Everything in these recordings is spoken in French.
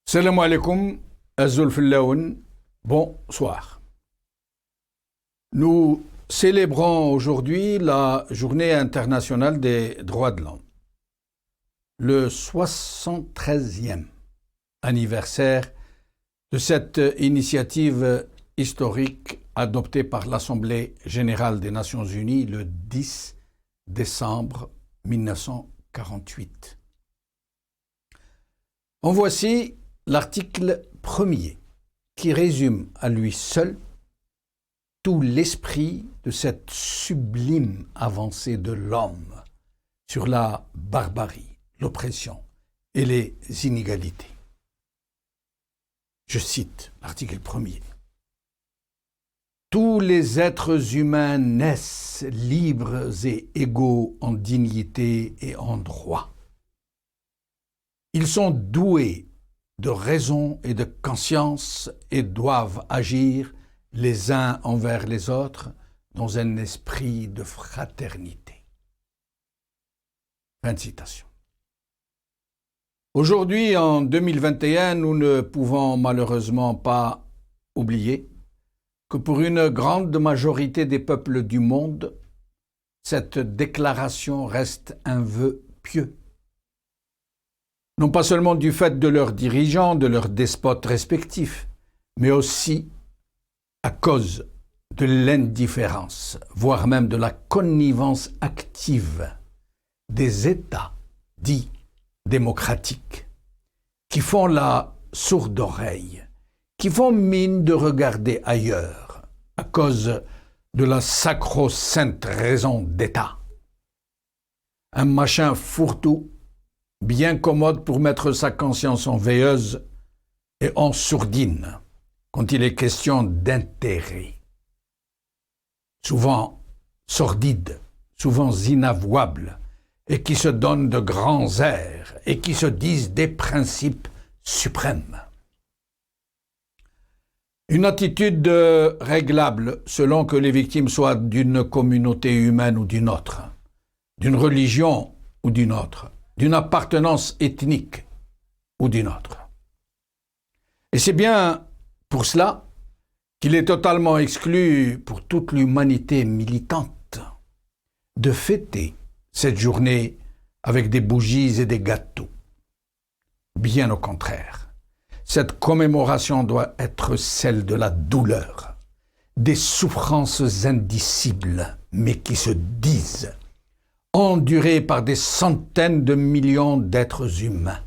Salam alaikum, Azul Fillaoun, bonsoir. Nous célébrons aujourd'hui la Journée internationale des droits de l'homme, le 73e anniversaire de cette initiative historique adoptée par l'Assemblée générale des Nations unies le 10 décembre 1948. En voici l'article 1er qui résume à lui seul tout l'esprit de cette sublime avancée de l'homme sur la barbarie, l'oppression et les inégalités. Je cite l'article 1er. Tous les êtres humains naissent libres et égaux en dignité et en droit. Ils sont doués de raison et de conscience et doivent agir les uns envers les autres dans un esprit de fraternité. Fin de citation. Aujourd'hui, en 2021, nous ne pouvons malheureusement pas oublier que pour une grande majorité des peuples du monde, cette déclaration reste un vœu pieux. Non pas seulement du fait de leurs dirigeants, de leurs despotes respectifs, mais aussi à cause de l'indifférence, voire même de la connivence active des États dits démocratiques, qui font la sourde oreille, qui font mine de regarder ailleurs, à cause de la sacro-sainte raison d'État. Un machin fourre-tout, bien commode pour mettre sa conscience en veilleuse et en sourdine quand il est question d'intérêt. Souvent sordide, souvent inavouable, et qui se donnent de grands airs et qui se disent des principes suprêmes. Une attitude réglable selon que les victimes soient d'une communauté humaine ou d'une autre, d'une religion ou d'une autre, d'une appartenance ethnique ou d'une autre. Et c'est bien pour cela qu'il est totalement exclu pour toute l'humanité militante de fêter cette journée avec des bougies et des gâteaux. Bien au contraire, cette commémoration doit être celle de la douleur, des souffrances indicibles, mais qui se disent, endurées par des centaines de millions d'êtres humains,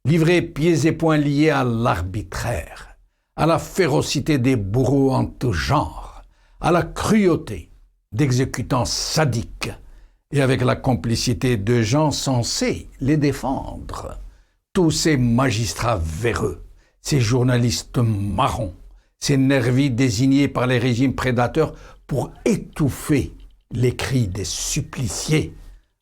livrés pieds et poings liés à l'arbitraire, à la férocité des bourreaux en tout genre, à la cruauté d'exécutants sadiques, et avec la complicité de gens censés les défendre, tous ces magistrats véreux, ces journalistes marrons, ces nervis désignés par les régimes prédateurs pour étouffer les cris des suppliciés,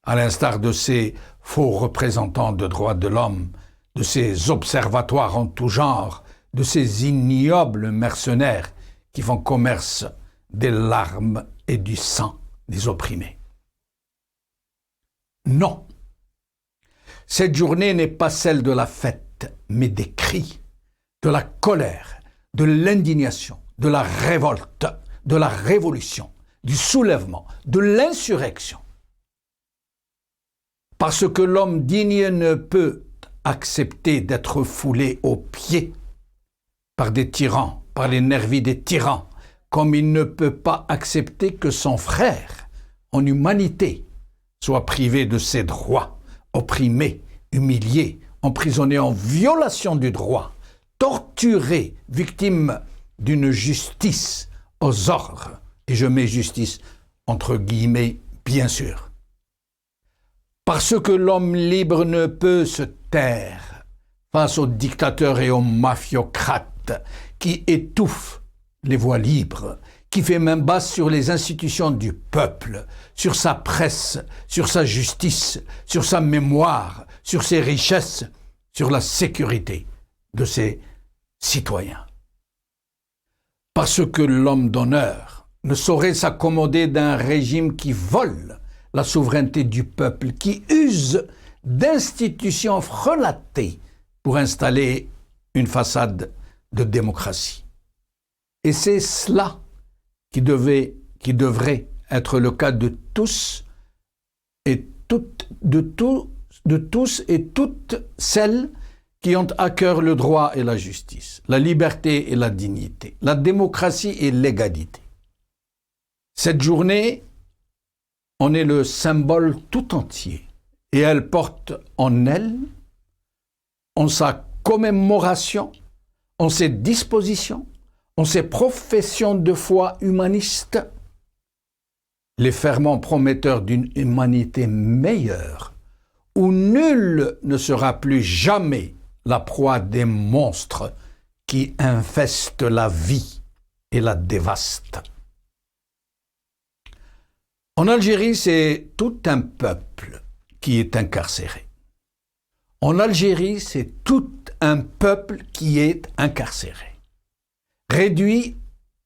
à l'instar de ces faux représentants de droits de l'homme, de ces observatoires en tout genre, de ces ignobles mercenaires qui font commerce des larmes et du sang des opprimés. Non, cette journée n'est pas celle de la fête, mais des cris, de la colère, de l'indignation, de la révolte, de la révolution, du soulèvement, de l'insurrection. Parce que l'homme digne ne peut accepter d'être foulé aux pieds par des tyrans, par les nervis des tyrans, comme il ne peut pas accepter que son frère, en humanité, soit privé de ses droits, opprimé, humilié, emprisonné en violation du droit, torturé, victime d'une justice aux ordres, et je mets justice entre guillemets, bien sûr. Parce que l'homme libre ne peut se taire face aux dictateurs et aux mafiocrates qui étouffent les voix libres, qui fait main basse sur les institutions du peuple, sur sa presse, sur sa justice, sur sa mémoire, sur ses richesses, sur la sécurité de ses citoyens. Parce que l'homme d'honneur ne saurait s'accommoder d'un régime qui vole la souveraineté du peuple, qui use d'institutions frelatées pour installer une façade de démocratie. Et c'est cela qui devrait être le cas de tous et toutes, de tous et toutes celles qui ont à cœur le droit et la justice, la liberté et la dignité, la démocratie et l'égalité. Cette journée en est le symbole tout entier et elle porte en elle, en sa commémoration, en ses dispositions, en ses professions de foi humaniste, les ferments prometteurs d'une humanité meilleure, où nul ne sera plus jamais la proie des monstres qui infestent la vie et la dévastent. En Algérie, c'est tout un peuple qui est incarcéré. En Algérie, c'est tout un peuple qui est incarcéré, réduit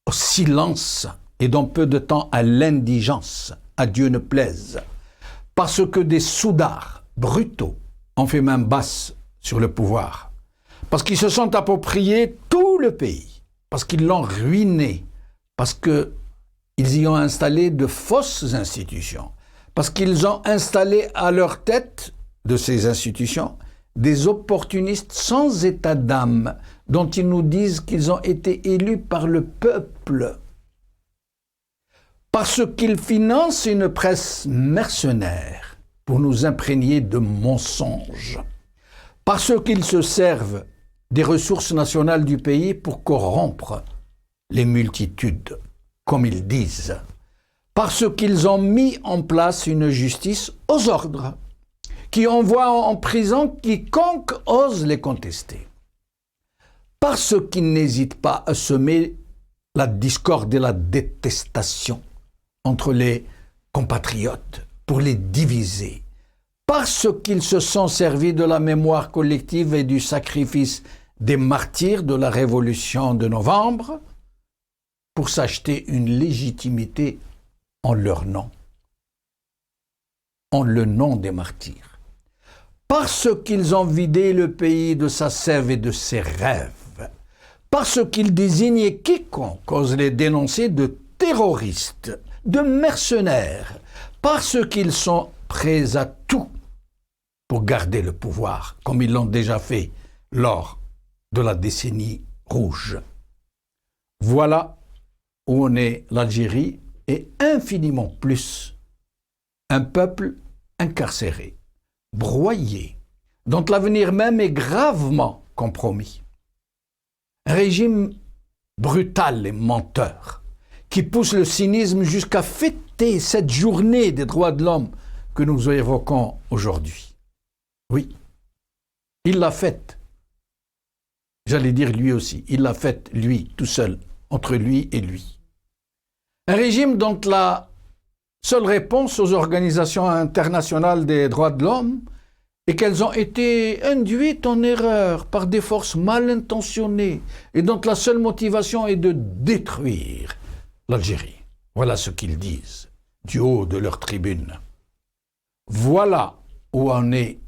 au silence et dans peu de temps à l'indigence, à Dieu ne plaise, parce que des soudards brutaux ont fait main basse sur le pouvoir, parce qu'ils se sont appropriés tout le pays, parce qu'ils l'ont ruiné, parce qu'ils y ont installé de fausses institutions, parce qu'ils ont installé à leur tête de ces institutions des opportunistes sans état d'âme, dont ils nous disent qu'ils ont été élus par le peuple, parce qu'ils financent une presse mercenaire pour nous imprégner de mensonges, parce qu'ils se servent des ressources nationales du pays pour corrompre les multitudes, comme ils disent, parce qu'ils ont mis en place une justice aux ordres, qui envoie en prison quiconque ose les contester, parce qu'ils n'hésitent pas à semer la discorde et la détestation entre les compatriotes pour les diviser, parce qu'ils se sont servis de la mémoire collective et du sacrifice des martyrs de la Révolution de novembre pour s'acheter une légitimité en leur nom, en le nom des martyrs, parce qu'ils ont vidé le pays de sa sève et de ses rêves, parce qu'ils désignent quiconque ose les dénoncer de terroristes, de mercenaires, parce qu'ils sont prêts à tout pour garder le pouvoir, comme ils l'ont déjà fait lors de la décennie rouge. Voilà où en est l'Algérie et infiniment plus. Un peuple incarcéré, broyé, dont l'avenir même est gravement compromis. Un régime brutal et menteur, qui pousse le cynisme jusqu'à fêter cette journée des droits de l'homme que nous évoquons aujourd'hui. Oui, il l'a faite. J'allais dire lui aussi. Il l'a faite, lui, tout seul, entre lui et lui. Un régime dont la seule réponse aux organisations internationales des droits de l'homme est qu'elles ont été induites en erreur par des forces mal intentionnées et dont la seule motivation est de détruire l'Algérie. Voilà ce qu'ils disent du haut de leur tribune. Voilà où en est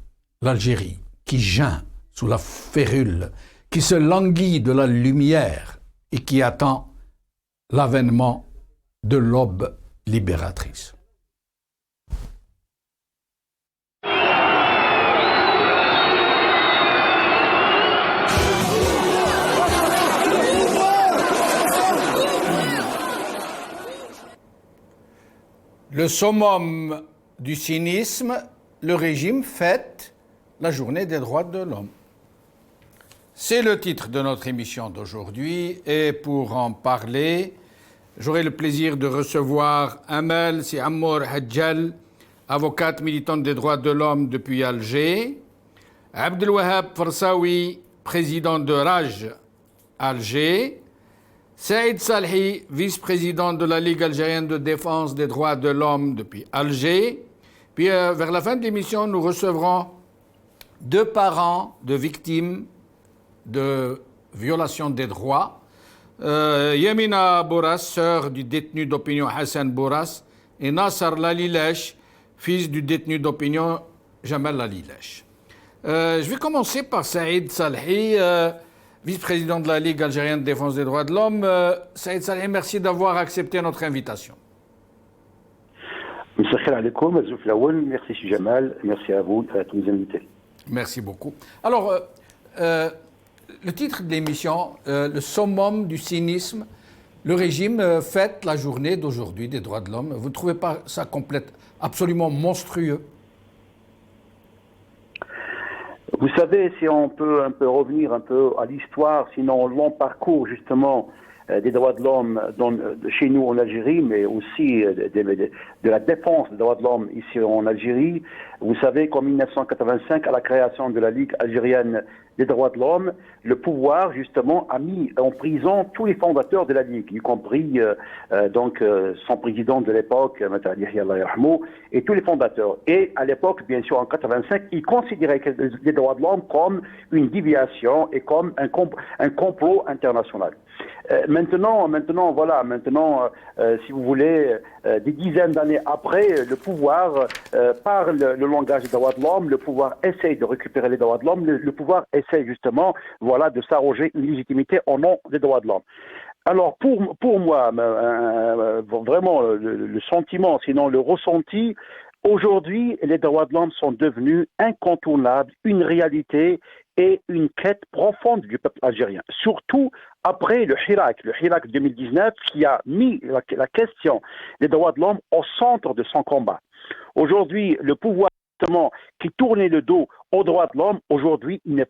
l'Algérie, qui geint sous la férule, qui se languit de la lumière et qui attend l'avènement de l'aube libératrice. Le summum du cynisme, le régime fête la journée des droits de l'homme. C'est le titre de notre émission d'aujourd'hui et pour en parler, j'aurai le plaisir de recevoir Amel Siamour Hadjal, avocate militante des droits de l'homme depuis Alger, Abdelwahab Farsawi, président de RAJ Alger, Saïd Salhi, vice-président de la Ligue algérienne de défense des droits de l'homme depuis Alger. Puis vers la fin de l'émission, nous recevrons 2 parents de victimes de violation des droits. Yamina Bourras, sœur du détenu d'opinion Hassan Bourras, et Nasser Lalilesh, fils du détenu d'opinion Jamal Lalilesh. Je vais commencer par Saïd Salhi, vice-président de la Ligue algérienne de défense des droits de l'homme. Saïd Salhi, merci d'avoir accepté notre invitation. Merci Jamal, merci à vous, à tous les invités. Merci beaucoup. Alors, le titre de l'émission, le summum du cynisme, le régime fête la journée d'aujourd'hui des droits de l'homme. Vous ne trouvez pas ça absolument monstrueux? Vous savez, si on peut revenir un peu à l'histoire, sinon long parcours justement des droits de l'homme chez nous en Algérie, mais aussi de la défense des droits de l'homme ici en Algérie. Vous savez qu'en 1985, à la création de la Ligue algérienne des droits de l'homme, le pouvoir justement a mis en prison tous les fondateurs de la Ligue, y compris son président de l'époque, et tous les fondateurs. Et à l'époque, bien sûr, en 85, il considérait les droits de l'homme comme une déviation et comme un complot international. Maintenant, si vous voulez, des dizaines d'années après, le pouvoir parle le langage des droits de l'homme, le pouvoir essaye de récupérer les droits de l'homme, le pouvoir essaye justement, de s'arroger une légitimité au nom des droits de l'homme. Alors pour moi, vraiment le sentiment, sinon le ressenti, aujourd'hui, les droits de l'homme sont devenus incontournables, une réalité et une quête profonde du peuple algérien. Surtout après le Hirak 2019 qui a mis la question des droits de l'homme au centre de son combat. Aujourd'hui, le pouvoir qui tournait le dos aux droits de l'homme, aujourd'hui, il ne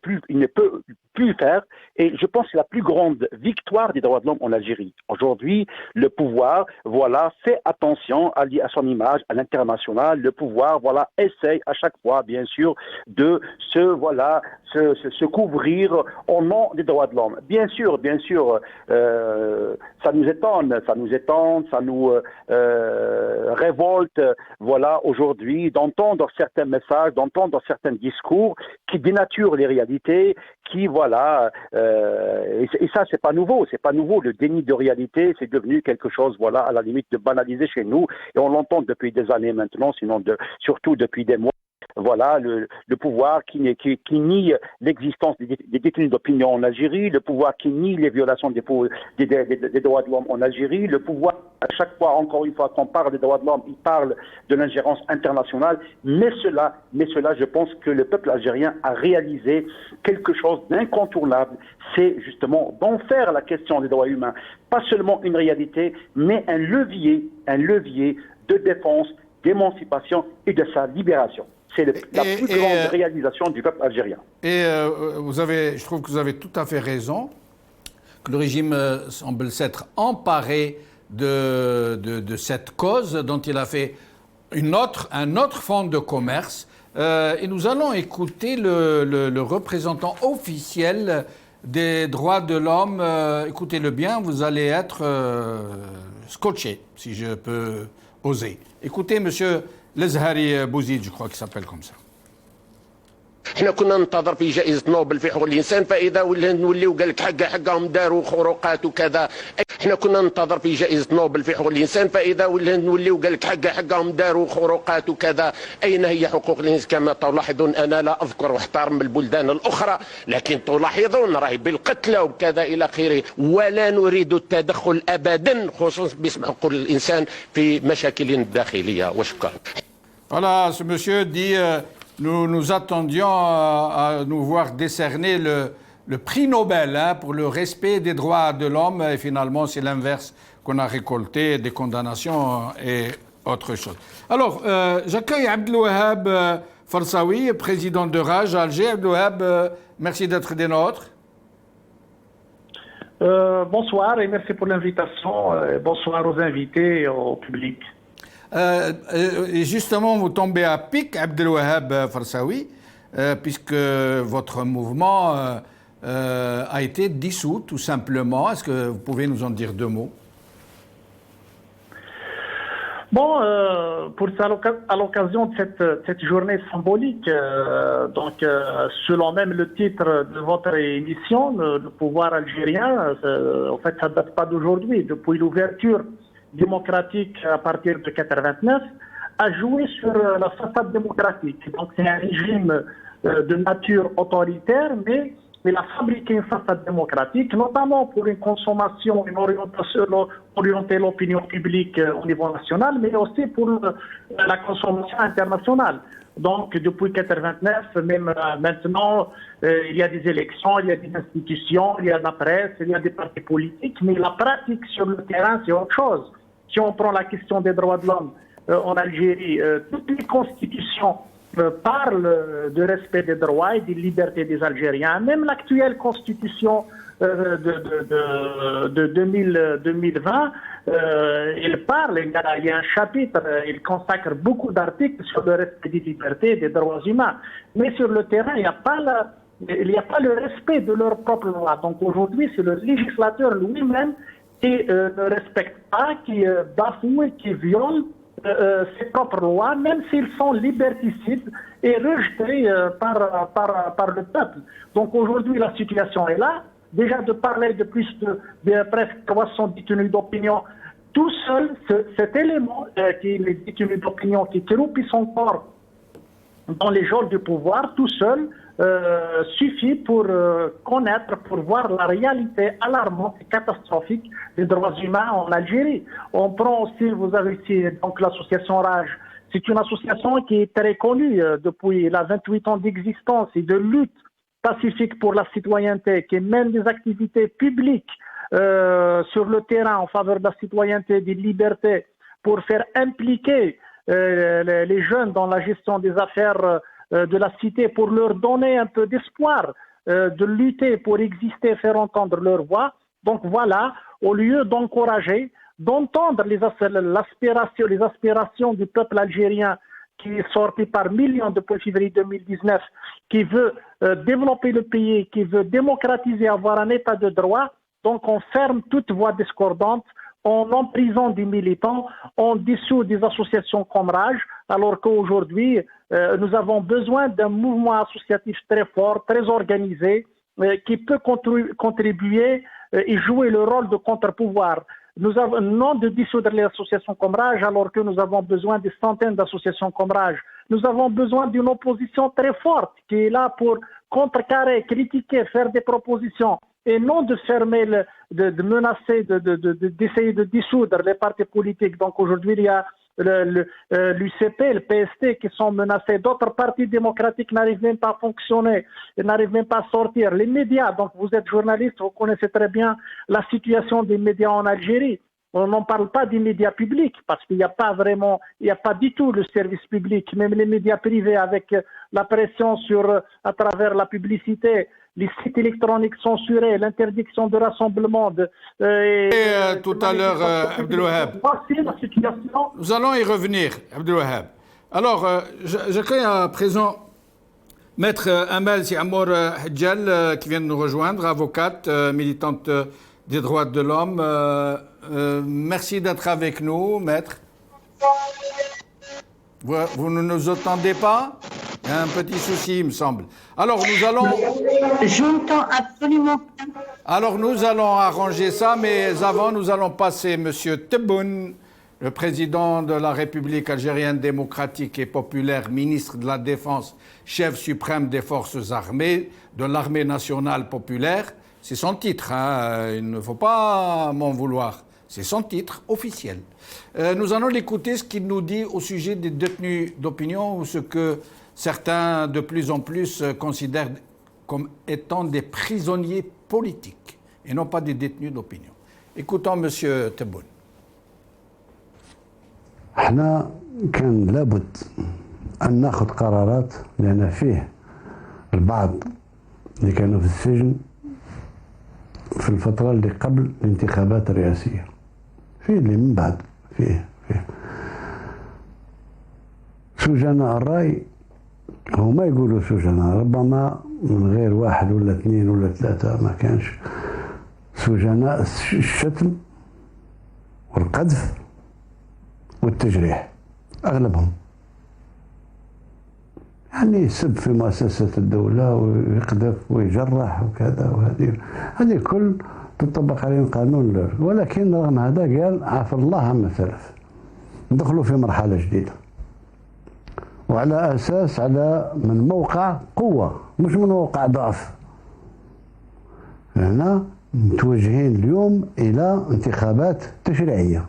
peut plus faire. Et je pense que c'est la plus grande victoire des droits de l'homme en Algérie. Aujourd'hui, le pouvoir, fait attention à son image à l'international. Le pouvoir, essaye à chaque fois, bien sûr, de se couvrir au nom des droits de l'homme. Bien sûr, ça nous étonne, ça nous révolte, aujourd'hui, d'entendre certains messages, d'entendre certains discours qui dénaturent les réalités, et ça c'est pas nouveau, le déni de réalité, c'est devenu quelque chose, à la limite de banaliser chez nous, et on l'entend depuis des années maintenant, surtout depuis des mois. Le pouvoir qui nie l'existence des détenus d'opinion en Algérie, le pouvoir qui nie les violations des droits de l'homme en Algérie, le pouvoir, à chaque fois, encore une fois, qu'on parle des droits de l'homme, il parle de l'ingérence internationale, mais cela, je pense que le peuple algérien a réalisé quelque chose d'incontournable, c'est justement d'en faire la question des droits humains, pas seulement une réalité, mais un levier de défense, d'émancipation et de sa libération. C'est la plus grande réalisation du peuple algérien. Et je trouve que vous avez tout à fait raison, que le régime semble s'être emparé de cette cause dont il a fait un autre fonds de commerce. Et nous allons écouter le représentant officiel des droits de l'homme. Écoutez-le bien, vous allez être scotché, si je peux oser. Écoutez, monsieur Lezhari Bouzid, je crois qu'il s'appelle comme ça. احنا كنا ننتظر في جائزة نوبل في حقوق الإنسان فإذا نوليو قال لك حقهم داروا خروقات وكذا. احنا كنا ننتظر في جائزة نوبل في حقوق الإنسان فإذا نوليو قال لك حقهم داروا خروقات وكذا. أين هي حقوق الإنسان؟ كما تلاحظون أنا لا أذكر واحترم البلدان الأخرى لكن تلاحظون راهي بالقتلى وكذا إلى آخره ولا نريد التدخل أبدا خصوصا باسم حقوق الإنسان في مشاكلنا الداخلية وشكرا. Voilà, ce monsieur dit nous attendions à nous voir décerner le prix Nobel pour le respect des droits de l'homme et finalement c'est l'inverse qu'on a récolté, des condamnations et autre chose. Alors, j'accueille Abdelouahab Farsaoui, président de Rage à Alger. Abdelouahab, merci d'être des nôtres. Bonsoir et merci pour l'invitation. Bonsoir aux invités et au public. Et justement, vous tombez à pic, Abdelouahab Farsaoui, puisque votre mouvement a été dissous, tout simplement. Est-ce que vous pouvez nous en dire deux mots? Bon, à l'occasion de cette journée symbolique, selon même le titre de votre émission, le pouvoir algérien, en fait, ça ne date pas d'aujourd'hui. Depuis l'ouverture démocratique à partir de 89, a joué sur la façade démocratique. Donc c'est un régime de nature autoritaire, mais la fabriquer une façade démocratique, notamment pour une consommation, une orientation, orienter l'opinion publique au niveau national, mais aussi pour la consommation internationale. Donc, depuis 1989, même maintenant, il y a des élections, il y a des institutions, il y a la presse, il y a des partis politiques, mais la pratique sur le terrain, c'est autre chose. Si on prend la question des droits de l'homme en Algérie, toutes les constitutions parlent de respect des droits et des libertés des Algériens. Même l'actuelle constitution de 2020, il parle, il y a un chapitre, il consacre beaucoup d'articles sur le respect des libertés et des droits humains. Mais sur le terrain, il n'y a pas le respect de leurs propres lois. Donc aujourd'hui, c'est le législateur lui-même qui ne respecte pas, qui bafoue et qui viole ses propres lois, même s'ils sont liberticides et rejetés par le peuple. Donc aujourd'hui, la situation est là. Déjà de parler de plus de presque 300 détenus d'opinion, tout seul, cet élément, qui est les détenus d'opinion qui croupissent encore dans les geôles du pouvoir, tout seul, suffit pour connaître, pour voir la réalité alarmante et catastrophique des droits humains en Algérie. On prend aussi, vous avez ici donc l'association RAGE. C'est une association qui est très connue depuis la 28 ans d'existence et de lutte pacifique pour la citoyenneté, qui mène des activités publiques sur le terrain en faveur de la citoyenneté, des libertés, pour faire impliquer les jeunes dans la gestion des affaires de la cité, pour leur donner un peu d'espoir de lutter pour exister, faire entendre leur voix. Donc voilà, au lieu d'encourager, d'entendre les aspirations du peuple algérien qui est sorti par millions depuis février 2019, qui veut développer le pays, qui veut démocratiser, avoir un état de droit. Donc on ferme toute voie discordante, on emprisonne des militants, on dissout des associations comme RAGE, alors qu'aujourd'hui, nous avons besoin d'un mouvement associatif très fort, très organisé, qui peut contribuer et jouer le rôle de contre-pouvoir. Nous avons non de dissoudre les associations comme RAGE, alors que nous avons besoin de centaines d'associations comme RAGE. Nous avons besoin d'une opposition très forte qui est là pour contrecarrer, critiquer, faire des propositions, et non de fermer, de menacer, d'essayer de dissoudre les partis politiques. Donc aujourd'hui, il y a l'UCP, le PST qui sont menacés. D'autres partis démocratiques n'arrivent même pas à fonctionner, n'arrivent même pas à sortir. Les médias, donc vous êtes journaliste, vous connaissez très bien la situation des médias en Algérie. On n'en parle pas des médias publics parce qu'il n'y a pas vraiment, il n'y a pas du tout le service public. Même les médias privés avec la pression à travers la publicité, les sites électroniques censurés, l'interdiction de rassemblement. Tout à l'heure, Abdelwahab. Nous allons y revenir, Abdelwahab. Alors, j'accueille à présent Maître Amel Siamour Hadjal, qui vient de nous rejoindre, avocate, militante des droits de l'homme. Merci d'être avec nous, Maître. Vous ne nous entendez pas ? Il y a un petit souci, il me semble. Alors, nous allons... J'entends absolument pas. Alors, nous allons arranger ça, mais avant, nous allons passer M. Tebboune, le président de la République algérienne démocratique et populaire, ministre de la Défense, chef suprême des forces armées, de l'armée nationale populaire. C'est son titre, hein, il ne faut pas m'en vouloir. C'est son titre officiel. Nous allons l'écouter, ce qu'il nous dit au sujet des détenus d'opinion ou ce que certains de plus en plus considèrent comme étant des prisonniers politiques et non pas des détenus d'opinion. Écoutons M. Tebboune. احنا كان لابد أن ناخذ قرارات لأن فيه البعض اللي كانوا في السجن في الفترة اللي قبل الانتخابات الرئاسية فيه اللي من بعد فيه سجناء الرأي هما يقولوا سجناء ربما من غير واحد ولا اثنين ولا ثلاثة ما كانش سجناء الشتم والقذف والتجريح أغلبهم يعني يسب في مؤسسة الدولة ويقذف ويجرح وكذا هذه كل تطبق عليهم قانون ولكن رغم هذا قال عفى الله عما سلف ندخلوا في مرحلة جديدة وعلى أساس من موقع قوة مش من موقع ضعف. هنا متوجهين اليوم إلى انتخابات تشريعية.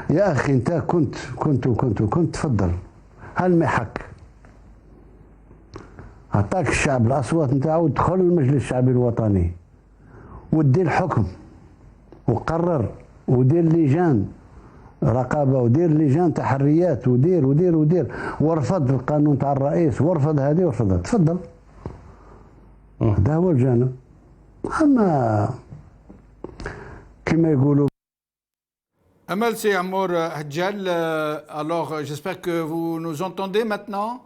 يا أخي أنت كنت تفضل هالمحك عطاك الشعب الأصوات نتاعو، دخل المجلس الشعبي الوطني ودير الحكم وقرر ودير لجان رقابة ودير لجان تحريات ودير ودير ودير، ورفض القانون تاع الرئيس ورفض هذه ورفض هذه. تفضل هذا هو الجانب. أما كما يقولوا Amal, c'est Amour Hadjal. Alors, j'espère que vous nous entendez maintenant.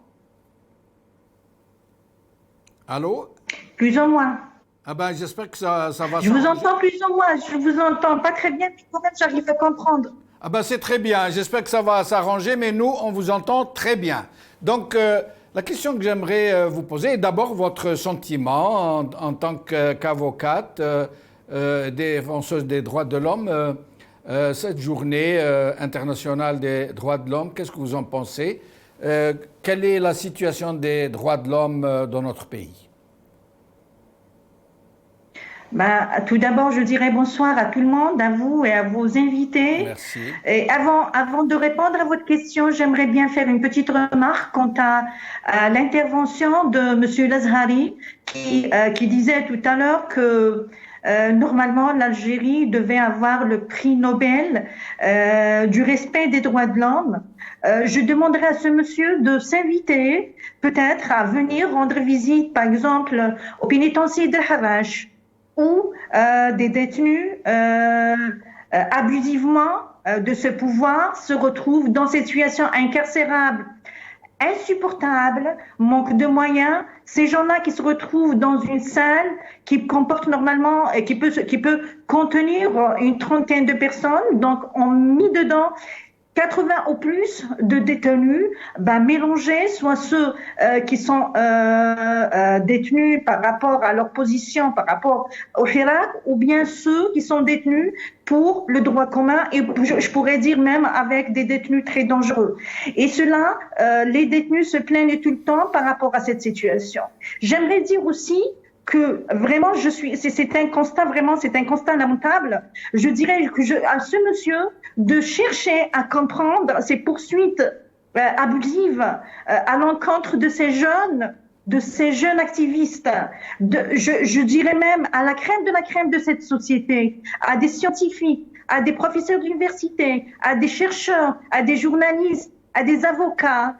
Allô? Plus ou moins. Ah ben, j'espère que ça va. Je vous entends plus ou moins. Je vous entends pas très bien, mais quand même, j'arrive à comprendre. Ah ben, c'est très bien. J'espère que ça va s'arranger, mais nous, on vous entend très bien. Donc, la question que j'aimerais vous poser est d'abord votre sentiment en tant qu'avocate, défenseuse des droits de l'homme. Cette journée internationale des droits de l'homme, qu'est-ce que vous en pensez? Quelle est la situation des droits de l'homme dans notre pays? Tout d'abord, je dirais bonsoir à tout le monde, à vous et à vos invités. Merci. Et avant de répondre à votre question, j'aimerais bien faire une petite remarque quant à l'intervention de M. Lazhari qui disait tout à l'heure que normalement, l'Algérie devait avoir le prix Nobel du respect des droits de l'homme. Je demanderai à ce monsieur de s'inviter peut-être à venir rendre visite, par exemple, au pénitencier de Havash, où des détenus abusivement de ce pouvoir se retrouvent dans cette situation incarcérable insupportable, manque de moyens. Ces gens-là qui se retrouvent dans une salle qui comporte normalement, qui peut contenir une trentaine de personnes, donc on mis dedans 80 ou plus de détenus, mélangés, soit ceux qui sont détenus par rapport à leur position, par rapport au Hirak, ou bien ceux qui sont détenus pour le droit commun, et je pourrais dire même avec des détenus très dangereux. Et cela, les détenus se plaignent tout le temps par rapport à cette situation. J'aimerais dire aussi que vraiment, c'est un constat, vraiment, c'est un constat lamentable. Je dirais à ce monsieur de chercher à comprendre ces poursuites abusives à l'encontre de ces jeunes activistes, je dirais même à la crème de cette société, à des scientifiques, à des professeurs d'université, à des chercheurs, à des journalistes, à des avocats,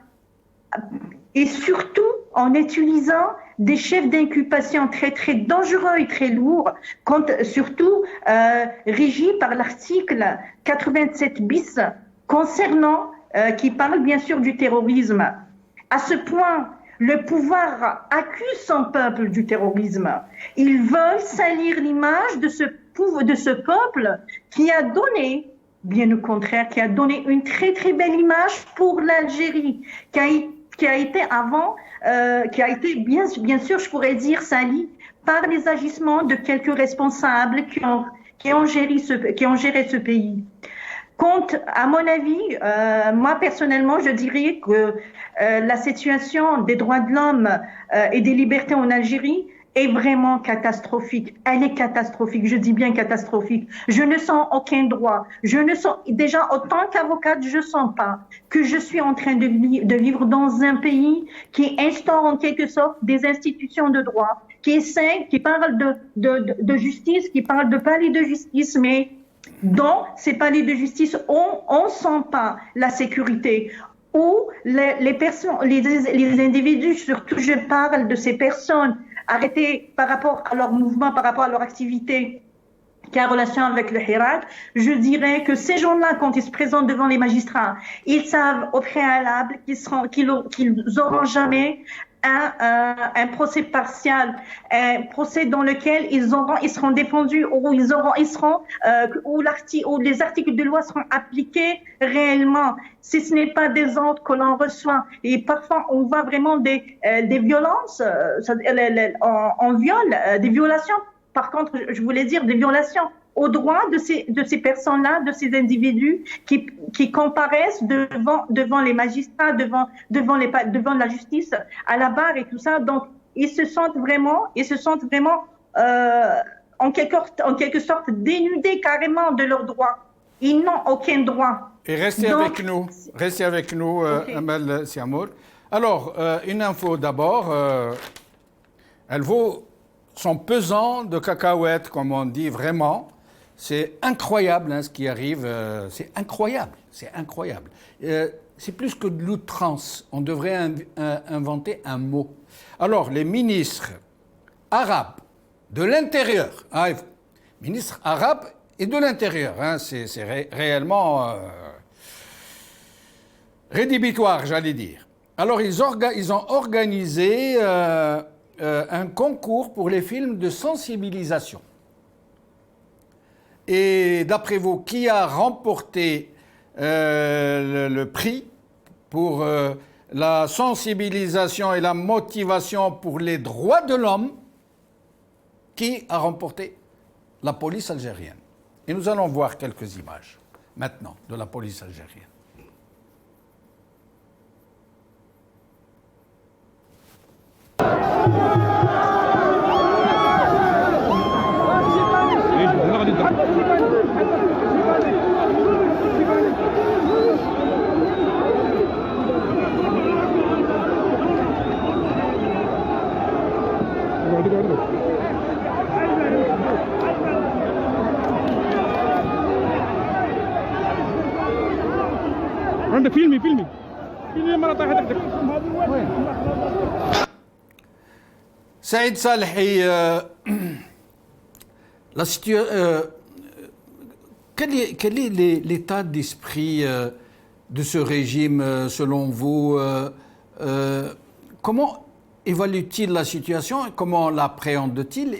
et surtout en utilisant des chefs d'inculpation très très dangereux et très lourds, surtout régis par l'article 87 bis concernant, qui parle bien sûr du terrorisme. À ce point, le pouvoir accuse son peuple du terrorisme. Ils veulent salir l'image de ce peuple qui a donné, bien au contraire, qui a donné une très très belle image pour l'Algérie, qui a été avant, qui a été bien sûr, je pourrais dire, sali par les agissements de quelques responsables qui ont géré ce pays. Quant à mon avis, moi personnellement, je dirais que la situation des droits de l'homme et des libertés en Algérie est vraiment catastrophique. Elle est catastrophique, je dis bien catastrophique. Je ne sens aucun droit. Déjà, en tant qu'avocate, je sens pas que je suis en train de vivre dans un pays qui instaure en quelque sorte des institutions de droit, qui parle de justice, qui parle de palais de justice, mais dans ces palais de justice, on sent pas la sécurité. Où les personnes, les individus, surtout je parle de ces personnes arrêtées par rapport à leur mouvement, par rapport à leur activité qui a relation avec le Hirak, je dirais que ces gens-là, quand ils se présentent devant les magistrats, ils savent au préalable qu'ils n'auront jamais un procès partial, un procès dans lequel ils seront défendus, où où les articles de loi seront appliqués réellement. Si ce n'est pas des ordres que l'on reçoit, et parfois on voit vraiment des violences, on viole, des violations. Par contre, je voulais dire des violations aux droits de ces personnes-là, de ces individus qui comparaissent devant les magistrats, devant la justice, à la barre et tout ça. Donc, ils se sentent vraiment en quelque sorte dénudés carrément de leurs droits. Ils n'ont aucun droit. Et restez avec nous, okay. Amel Siamour. Alors, une info d'abord, elle vaut son pesant de cacahuètes, comme on dit vraiment. C'est incroyable hein, ce qui arrive, c'est incroyable. C'est plus que de l'outrance, on devrait inventer un mot. Alors, les ministres arabes de l'intérieur, hein, ministres arabes et de l'intérieur, hein, c'est réellement rédhibitoire, j'allais dire. Alors, ils ont organisé un concours pour les films de sensibilisation. Et d'après vous, qui a remporté le prix pour la sensibilisation et la motivation pour les droits de l'homme? Qui a remporté? La police algérienne. Et nous allons voir quelques images maintenant de la police algérienne. فيلمي مرة طاحت Saïd Salhi, quel est l'état d'esprit de ce régime selon vous? Comment évalue-t-il la situation? Comment l'appréhende-t-il?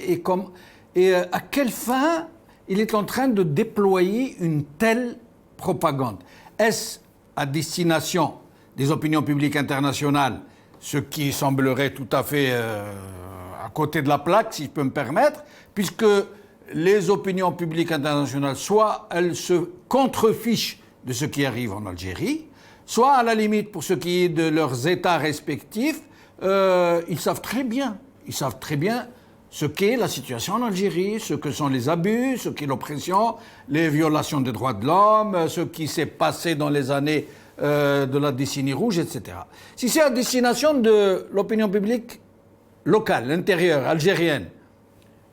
Et à quelle fin il est en train de déployer une telle propagande? Est-ce à destination des opinions publiques internationales, ce qui semblerait tout à fait à côté de la plaque, si je peux me permettre, puisque les opinions publiques internationales, soit elles se contrefichent de ce qui arrive en Algérie, soit à la limite, pour ce qui est de leurs États respectifs, ils savent très bien ce qu'est la situation en Algérie, ce que sont les abus, ce qu'est l'oppression, les violations des droits de l'homme, ce qui s'est passé dans les années de la décennie rouge, etc. Si c'est à destination de l'opinion publique locale, intérieure, algérienne,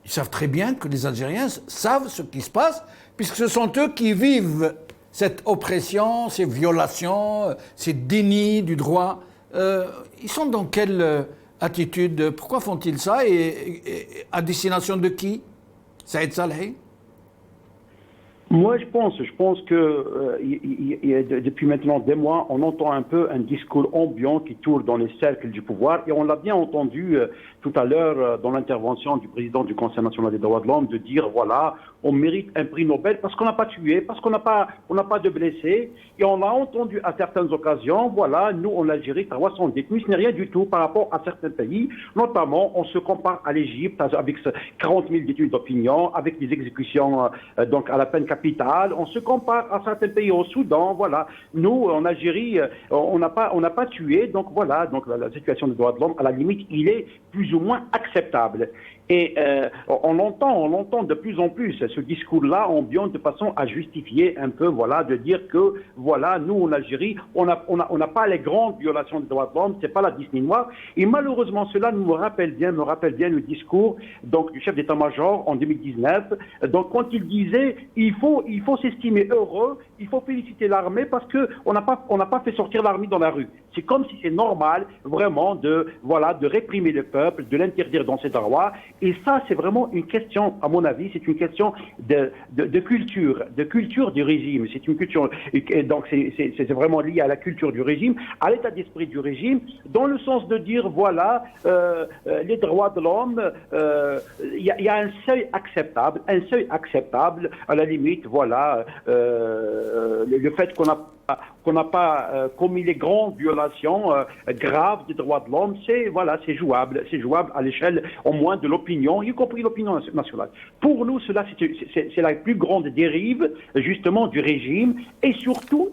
ils savent très bien que les Algériens savent ce qui se passe, puisque ce sont eux qui vivent cette oppression, ces violations, ces dénis du droit. Ils sont dans quelle attitude? Pourquoi font-ils ça? Et à destination de qui? Saïd Salhi? Moi, je pense que depuis maintenant des mois, on entend un peu un discours ambiant qui tourne dans les cercles du pouvoir, et on l'a bien entendu tout à l'heure dans l'intervention du président du Conseil national des droits de l'homme, de dire voilà, on mérite un prix Nobel parce qu'on n'a pas tué, parce qu'on n'a pas de blessés, et on l'a entendu à certaines occasions, voilà, nous en Algérie, 300 détenus, ce n'est rien du tout par rapport à certains pays, notamment on se compare à l'Égypte avec 40 000 détenus d'opinion, avec des exécutions donc à la peine capitale, on se compare à certains pays au Soudan, voilà, nous en Algérie, on n'a pas tué, donc voilà, donc la situation des droits de l'homme, à la limite, il est plus ou moins acceptable. Et on entend de plus en plus ce discours-là ambiant de façon à justifier un peu, voilà, de dire que, voilà, nous en Algérie, on n'a pas les grandes violations des droits de l'homme, c'est pas la Disney noire. Et malheureusement, cela me rappelle bien le discours donc du chef d'état-major en 2019. Donc quand il disait, il faut s'estimer heureux, il faut féliciter l'armée parce que on n'a pas fait sortir l'armée dans la rue. C'est comme si c'est normal, vraiment, de réprimer le peuple, de l'interdire dans ses droits. Et ça, c'est vraiment une question, à mon avis, c'est une question de culture du régime. C'est une culture, et donc c'est vraiment lié à la culture du régime, à l'état d'esprit du régime, dans le sens de dire, voilà, les droits de l'homme, il y a un seuil acceptable, à la limite, voilà, le fait commis les grandes violations graves des droits de l'homme, c'est jouable à l'échelle au moins de l'opinion, y compris l'opinion nationale. Pour nous, cela c'est la plus grande dérive justement du régime et surtout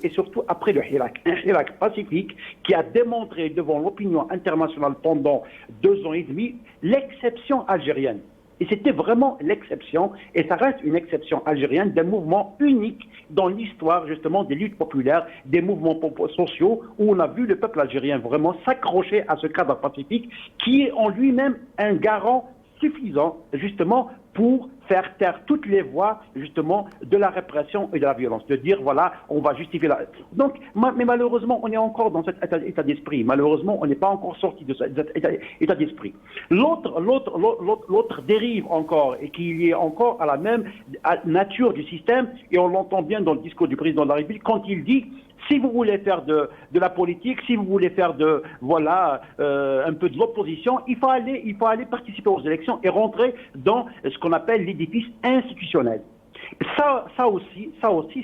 après le Hirak, un Hirak pacifique qui a démontré devant l'opinion internationale pendant 2 ans et demi l'exception algérienne. Et c'était vraiment l'exception, et ça reste une exception algérienne d'un mouvement unique dans l'histoire justement des luttes populaires, des mouvements sociaux, où on a vu le peuple algérien vraiment s'accrocher à ce cadre pacifique qui est en lui-même un garant suffisant justement pour faire taire toutes les voies justement de la répression et de la violence, de dire voilà, on va justifier la... Donc, mais malheureusement, on est encore dans cet état d'esprit. Malheureusement, on n'est pas encore sorti de cet état d'esprit. L'autre dérive encore, et qui est liée encore à la même nature du système, et on l'entend bien dans le discours du président de la République, quand il dit si vous voulez faire de la politique, si vous voulez faire un peu de l'opposition, il faut aller participer aux élections et rentrer dans ce qu'on appelle l'édifice institutionnel. Ça aussi,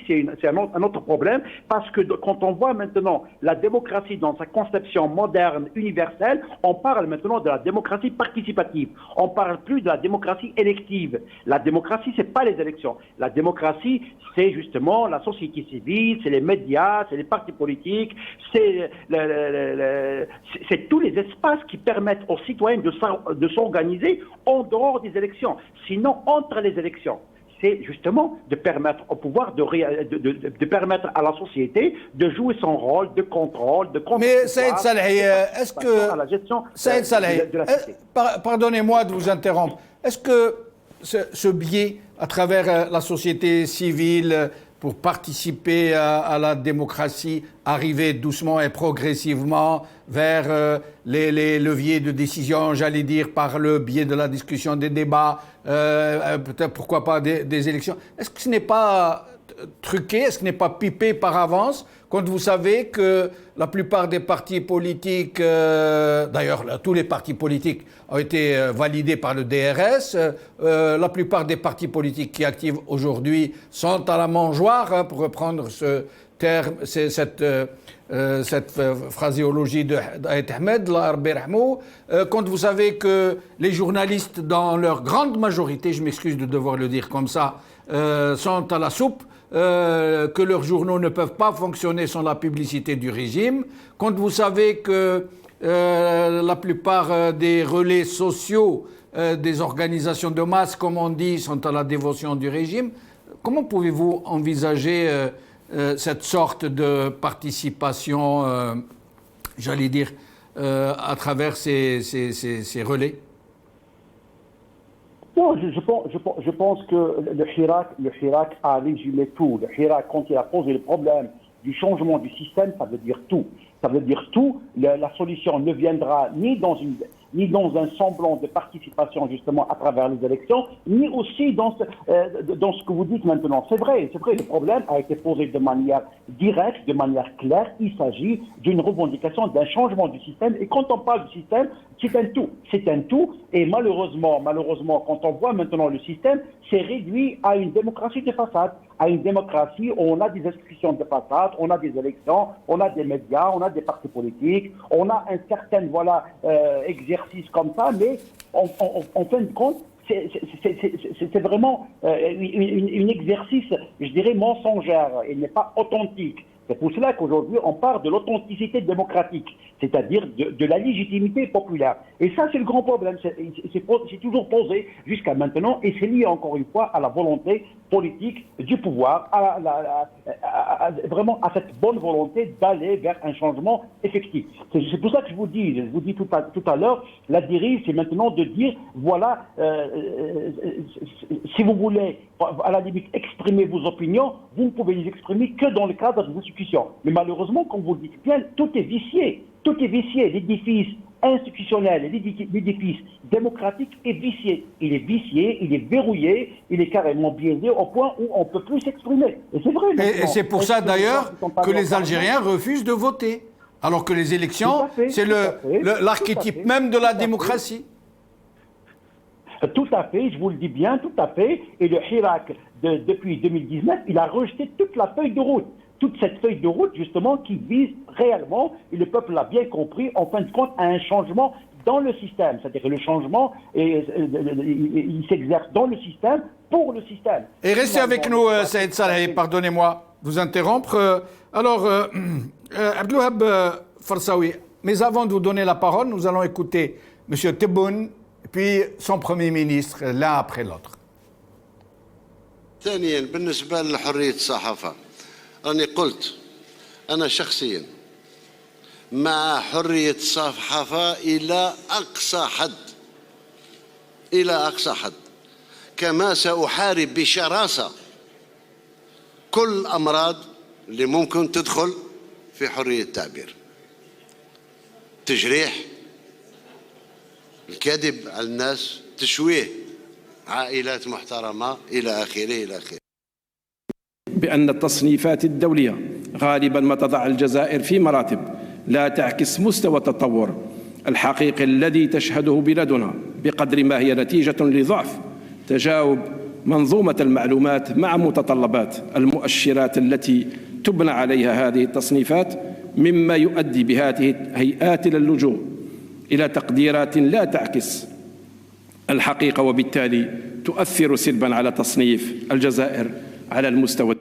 c'est un autre problème, parce que quand on voit maintenant la démocratie dans sa conception moderne, universelle, on parle maintenant de la démocratie participative. On parle plus de la démocratie élective. La démocratie, c'est pas les élections. La démocratie, c'est justement la société civile, c'est les médias, c'est les partis politiques, c'est tous les espaces qui permettent aux citoyens de s'organiser en dehors des élections, sinon entre les élections. C'est justement de permettre au pouvoir, de permettre à la société de jouer son rôle de contrôle, Mais Saïd Salhi, est-ce que... à la gestion Saïd Salhi, de la cité. Pardonnez-moi de vous interrompre. Est-ce que ce biais à travers la société civile pour participer à la démocratie, arriver doucement et progressivement vers les leviers de décision, j'allais dire par le biais de la discussion, des débats, peut-être pourquoi pas des élections. Est-ce que ce n'est pas truqué, est-ce que ce n'est pas pipé par avance quand vous savez que la plupart des partis politiques, d'ailleurs tous les partis politiques ont été validés par le DRS, la plupart des partis politiques qui activent aujourd'hui sont à la mangeoire, pour reprendre ce terme, cette phraséologie d'Aït Ahmed, quand vous savez que les journalistes, dans leur grande majorité, je m'excuse de devoir le dire comme ça, sont à la soupe, que leurs journaux ne peuvent pas fonctionner sans la publicité du régime, quand vous savez que la plupart des relais sociaux, des organisations de masse, comme on dit, sont à la dévotion du régime, comment pouvez-vous envisager cette sorte de participation, j'allais dire, à travers ces relais? Non, je pense que le Hirak a résumé tout. Le Hirak, quand il a posé le problème du changement du système, ça veut dire tout. Ça veut dire tout. La solution ne viendra ni dans un semblant de participation justement à travers les élections, ni aussi dans ce que vous dites maintenant. C'est vrai, le problème a été posé de manière directe, de manière claire. Il s'agit d'une revendication, d'un changement du système. Et quand on parle du système, c'est un tout. Et malheureusement, quand on voit maintenant le système, c'est réduit à une démocratie de façade, à une démocratie où on a des institutions de façade, on a des élections, on a des médias, on a des partis politiques, on a un certain exercice comme ça, mais en fin de compte, c'est vraiment un exercice, je dirais, mensongère. Il n'est pas authentique. C'est pour cela qu'aujourd'hui, on parle de l'authenticité démocratique, c'est-à-dire de la légitimité populaire. Et ça, c'est le grand problème. C'est toujours posé jusqu'à maintenant, et c'est lié encore une fois à la volonté politique du pouvoir, vraiment à cette bonne volonté d'aller vers un changement effectif. C'est pour ça que je vous dis tout à l'heure, la dérive, c'est maintenant de dire, voilà, si vous voulez, à la limite, exprimer vos opinions, vous ne pouvez les exprimer que dans le cadre des institutions. Mais malheureusement, comme vous le dites bien, tout est vicié. Tout est vicié. L'édifice institutionnel, l'édifice démocratique est vicié. Il est vicié, il est verrouillé, il est carrément biaisé au point où on ne peut plus s'exprimer. Et c'est vrai. Et c'est pour ça d'ailleurs que les Algériens refusent de voter. Alors que les élections, c'est l'archétype même de la démocratie. Tout à fait, je vous le dis bien, tout à fait. Et le Hirak, depuis 2019, il a rejeté toute la feuille de route. toute cette feuille de route justement qui vise réellement, et le peuple l'a bien compris, en fin de compte, à un changement dans le système. C'est-à-dire que le changement, il s'exerce dans le système, pour le système. Et restez avec nous, Saïd Saleh, pardonnez-moi de vous interrompre. Abdelwahab Farsaoui, mais avant de vous donner la parole, nous allons écouter M. Tebboune, puis son Premier ministre, l'un après l'autre. ثانيا بالنسبة لحرية الصحافة راني قلت أنا شخصيا مع حرية الصحافة إلى أقصى حد، إلى أقصى حد، كما سأحارب بشراسة كل الأمراض اللي ممكن تدخل في حرية التعبير، تجريح، الكذب على الناس، تشويه عائلات محترمة إلى آخره إلى آخره. بأن التصنيفات الدولية غالبا ما تضع الجزائر في مراتب لا تعكس مستوى التطور الحقيقي الذي تشهده بلادنا، بقدر ما هي نتيجة لضعف تجاوب منظومة المعلومات مع متطلبات المؤشرات التي تبنى عليها هذه التصنيفات، مما يؤدي بهذه الهيئات إلى اللجوء إلى تقديرات لا تعكس الحقيقة، وبالتالي تؤثر سلبا على تصنيف الجزائر على المستوى.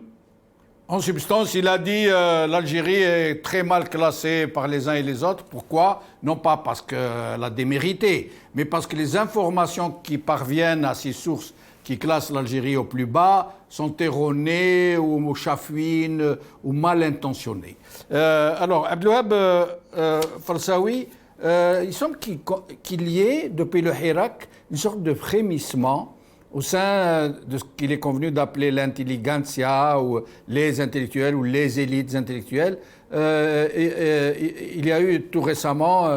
En substance, il a dit l'Algérie est très mal classée par les uns et les autres. Pourquoi? Non pas parce qu'elle a démérité, mais parce que les informations qui parviennent à ces sources qui classent l'Algérie au plus bas sont erronées ou chafouines ou mal intentionnées. Alors, Abdelwahab Farsaoui, il semble qu'il y ait, depuis le Hirak, une sorte de frémissement au sein de ce qu'il est convenu d'appeler l'intelligentsia ou les intellectuels ou les élites intellectuelles. Il y a eu tout récemment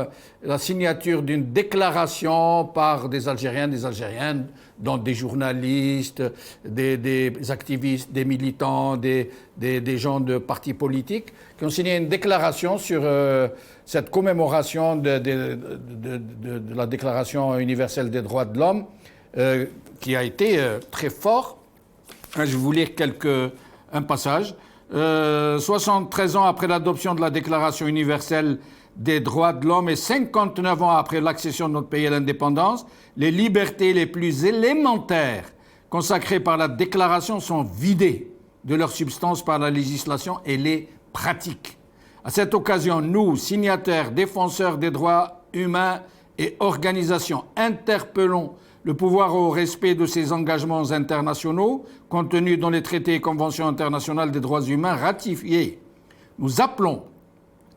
la signature d'une déclaration par des Algériens, des Algériennes, dont des journalistes, des activistes, des militants, des gens de partis politiques, qui ont signé une déclaration sur cette commémoration de la Déclaration universelle des droits de l'homme, qui a été très fort. Je vais vous lire un passage. 73 ans après l'adoption de la Déclaration universelle des droits de l'homme et 59 ans après l'accession de notre pays à l'indépendance, les libertés les plus élémentaires consacrées par la Déclaration sont vidées de leur substance par la législation et les pratiques. À cette occasion, nous, signataires, défenseurs des droits humains et organisations, interpellons le pouvoir au respect de ses engagements internationaux contenus dans les traités et conventions internationales des droits humains ratifiés. Nous appelons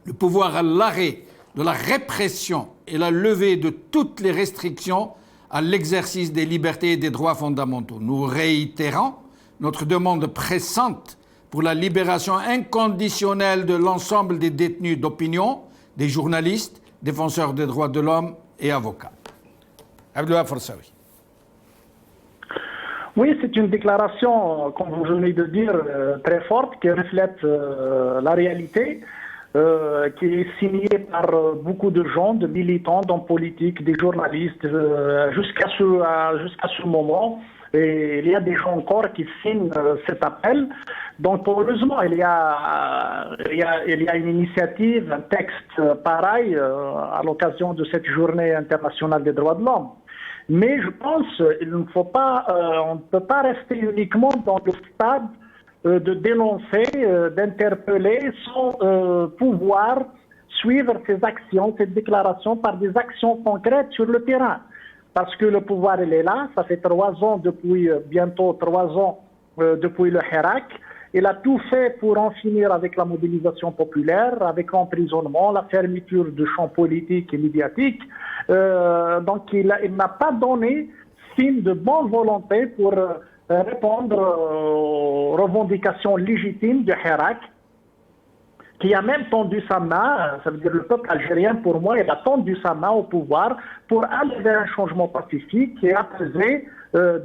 le pouvoir à l'arrêt de la répression et la levée de toutes les restrictions à l'exercice des libertés et des droits fondamentaux. Nous réitérons notre demande pressante pour la libération inconditionnelle de l'ensemble des détenus d'opinion, des journalistes, défenseurs des droits de l'homme et avocats. Abdelwahab Farsaoui. Oui, c'est une déclaration, comme vous venez de dire, très forte, qui reflète la réalité, qui est signée par beaucoup de gens, de militants, d'hommes politiques, des journalistes, jusqu'à ce moment. Et il y a des gens encore qui signent cet appel. Donc, heureusement, il y a une initiative, un texte pareil à l'occasion de cette journée internationale des droits de l'homme. Mais je pense qu'il ne faut pas, on ne peut pas rester uniquement dans le stade de dénoncer, d'interpeller, sans pouvoir suivre ces actions, cette déclaration par des actions concrètes sur le terrain. Parce que le pouvoir, il est là, ça fait 3 ans bientôt 3 ans depuis le Hirak. Il a tout fait pour en finir avec la mobilisation populaire, avec l'emprisonnement, la fermeture de champs politiques et médiatiques. Donc il n'a pas donné signe de bonne volonté pour répondre aux revendications légitimes du Hirak, qui a même tendu sa main, ça veut dire le peuple algérien, pour moi, il a tendu sa main au pouvoir pour aller vers un changement pacifique et apaiser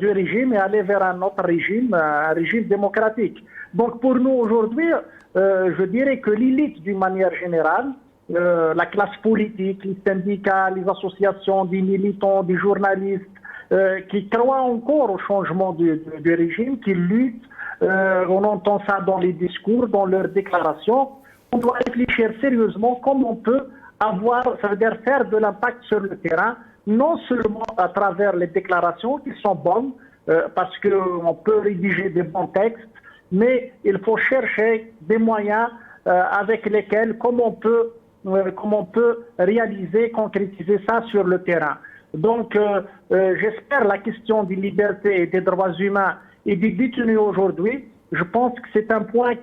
du régime et aller vers un autre régime, un régime démocratique. Donc pour nous aujourd'hui, je dirais que l'élite d'une manière générale, la classe politique, les syndicats, les associations, des militants, des journalistes, qui croient encore au changement du régime, qui luttent on entend ça dans les discours, dans leurs déclarations. On doit réfléchir sérieusement comment on peut avoir, ça veut dire faire de l'impact sur le terrain, non seulement à travers les déclarations qui sont bonnes, parce qu'on peut rédiger des bons textes, mais il faut chercher des moyens avec lesquels, comment on peut réaliser, concrétiser ça sur le terrain. Donc, j'espère la question des libertés et des droits humains et des détenus aujourd'hui, je pense que c'est un point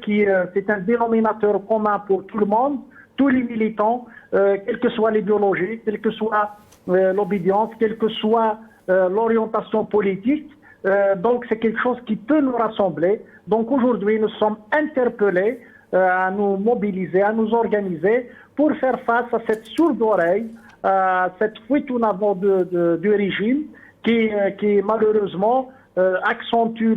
c'est un dénominateur commun pour tout le monde, tous les militants, quelle que soit l'idéologie, quelle que soit l'obédience, quelle que soit l'orientation politique. Donc, c'est quelque chose qui peut nous rassembler. Donc, aujourd'hui, nous sommes interpellés à nous mobiliser, à nous organiser pour faire face à cette sourde oreille, à cette fuite en avant du régime qui malheureusement accentue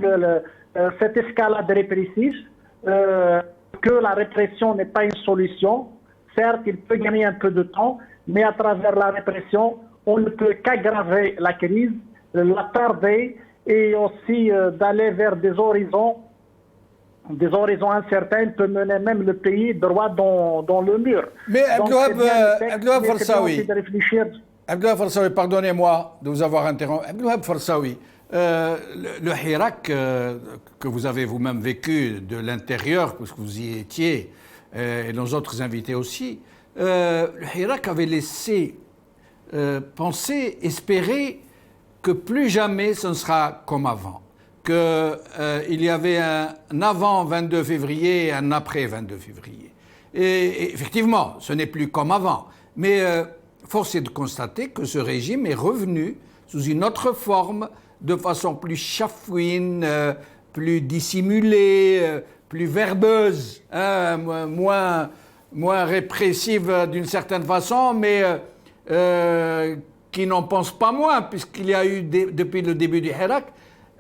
cette escalade répressive, que la répression n'est pas une solution. Certes, il peut gagner un peu de temps, mais à travers la répression, on ne peut qu'aggraver la crise, la tarder et aussi d'aller vers des horizons incertains peut mener même le pays droit dans le mur. Mais Abdelwahab Farsaoui, pardonnez-moi de vous avoir interrompu. Abdelwahab Farsaoui, le Hirak que vous avez vous-même vécu de l'intérieur, puisque vous y étiez, et nos autres invités aussi, le Hirak avait laissé penser, espérer que plus jamais ce ne sera comme avant, qu'il y avait un avant 22 février et un après 22 février. Et effectivement, ce n'est plus comme avant, mais force est de constater que ce régime est revenu sous une autre forme, de façon plus chafouine, plus dissimulée, plus verbeuse, hein, moins répressive d'une certaine façon, mais qui n'en pense pas moins, puisqu'il y a eu, depuis le début du Hirak,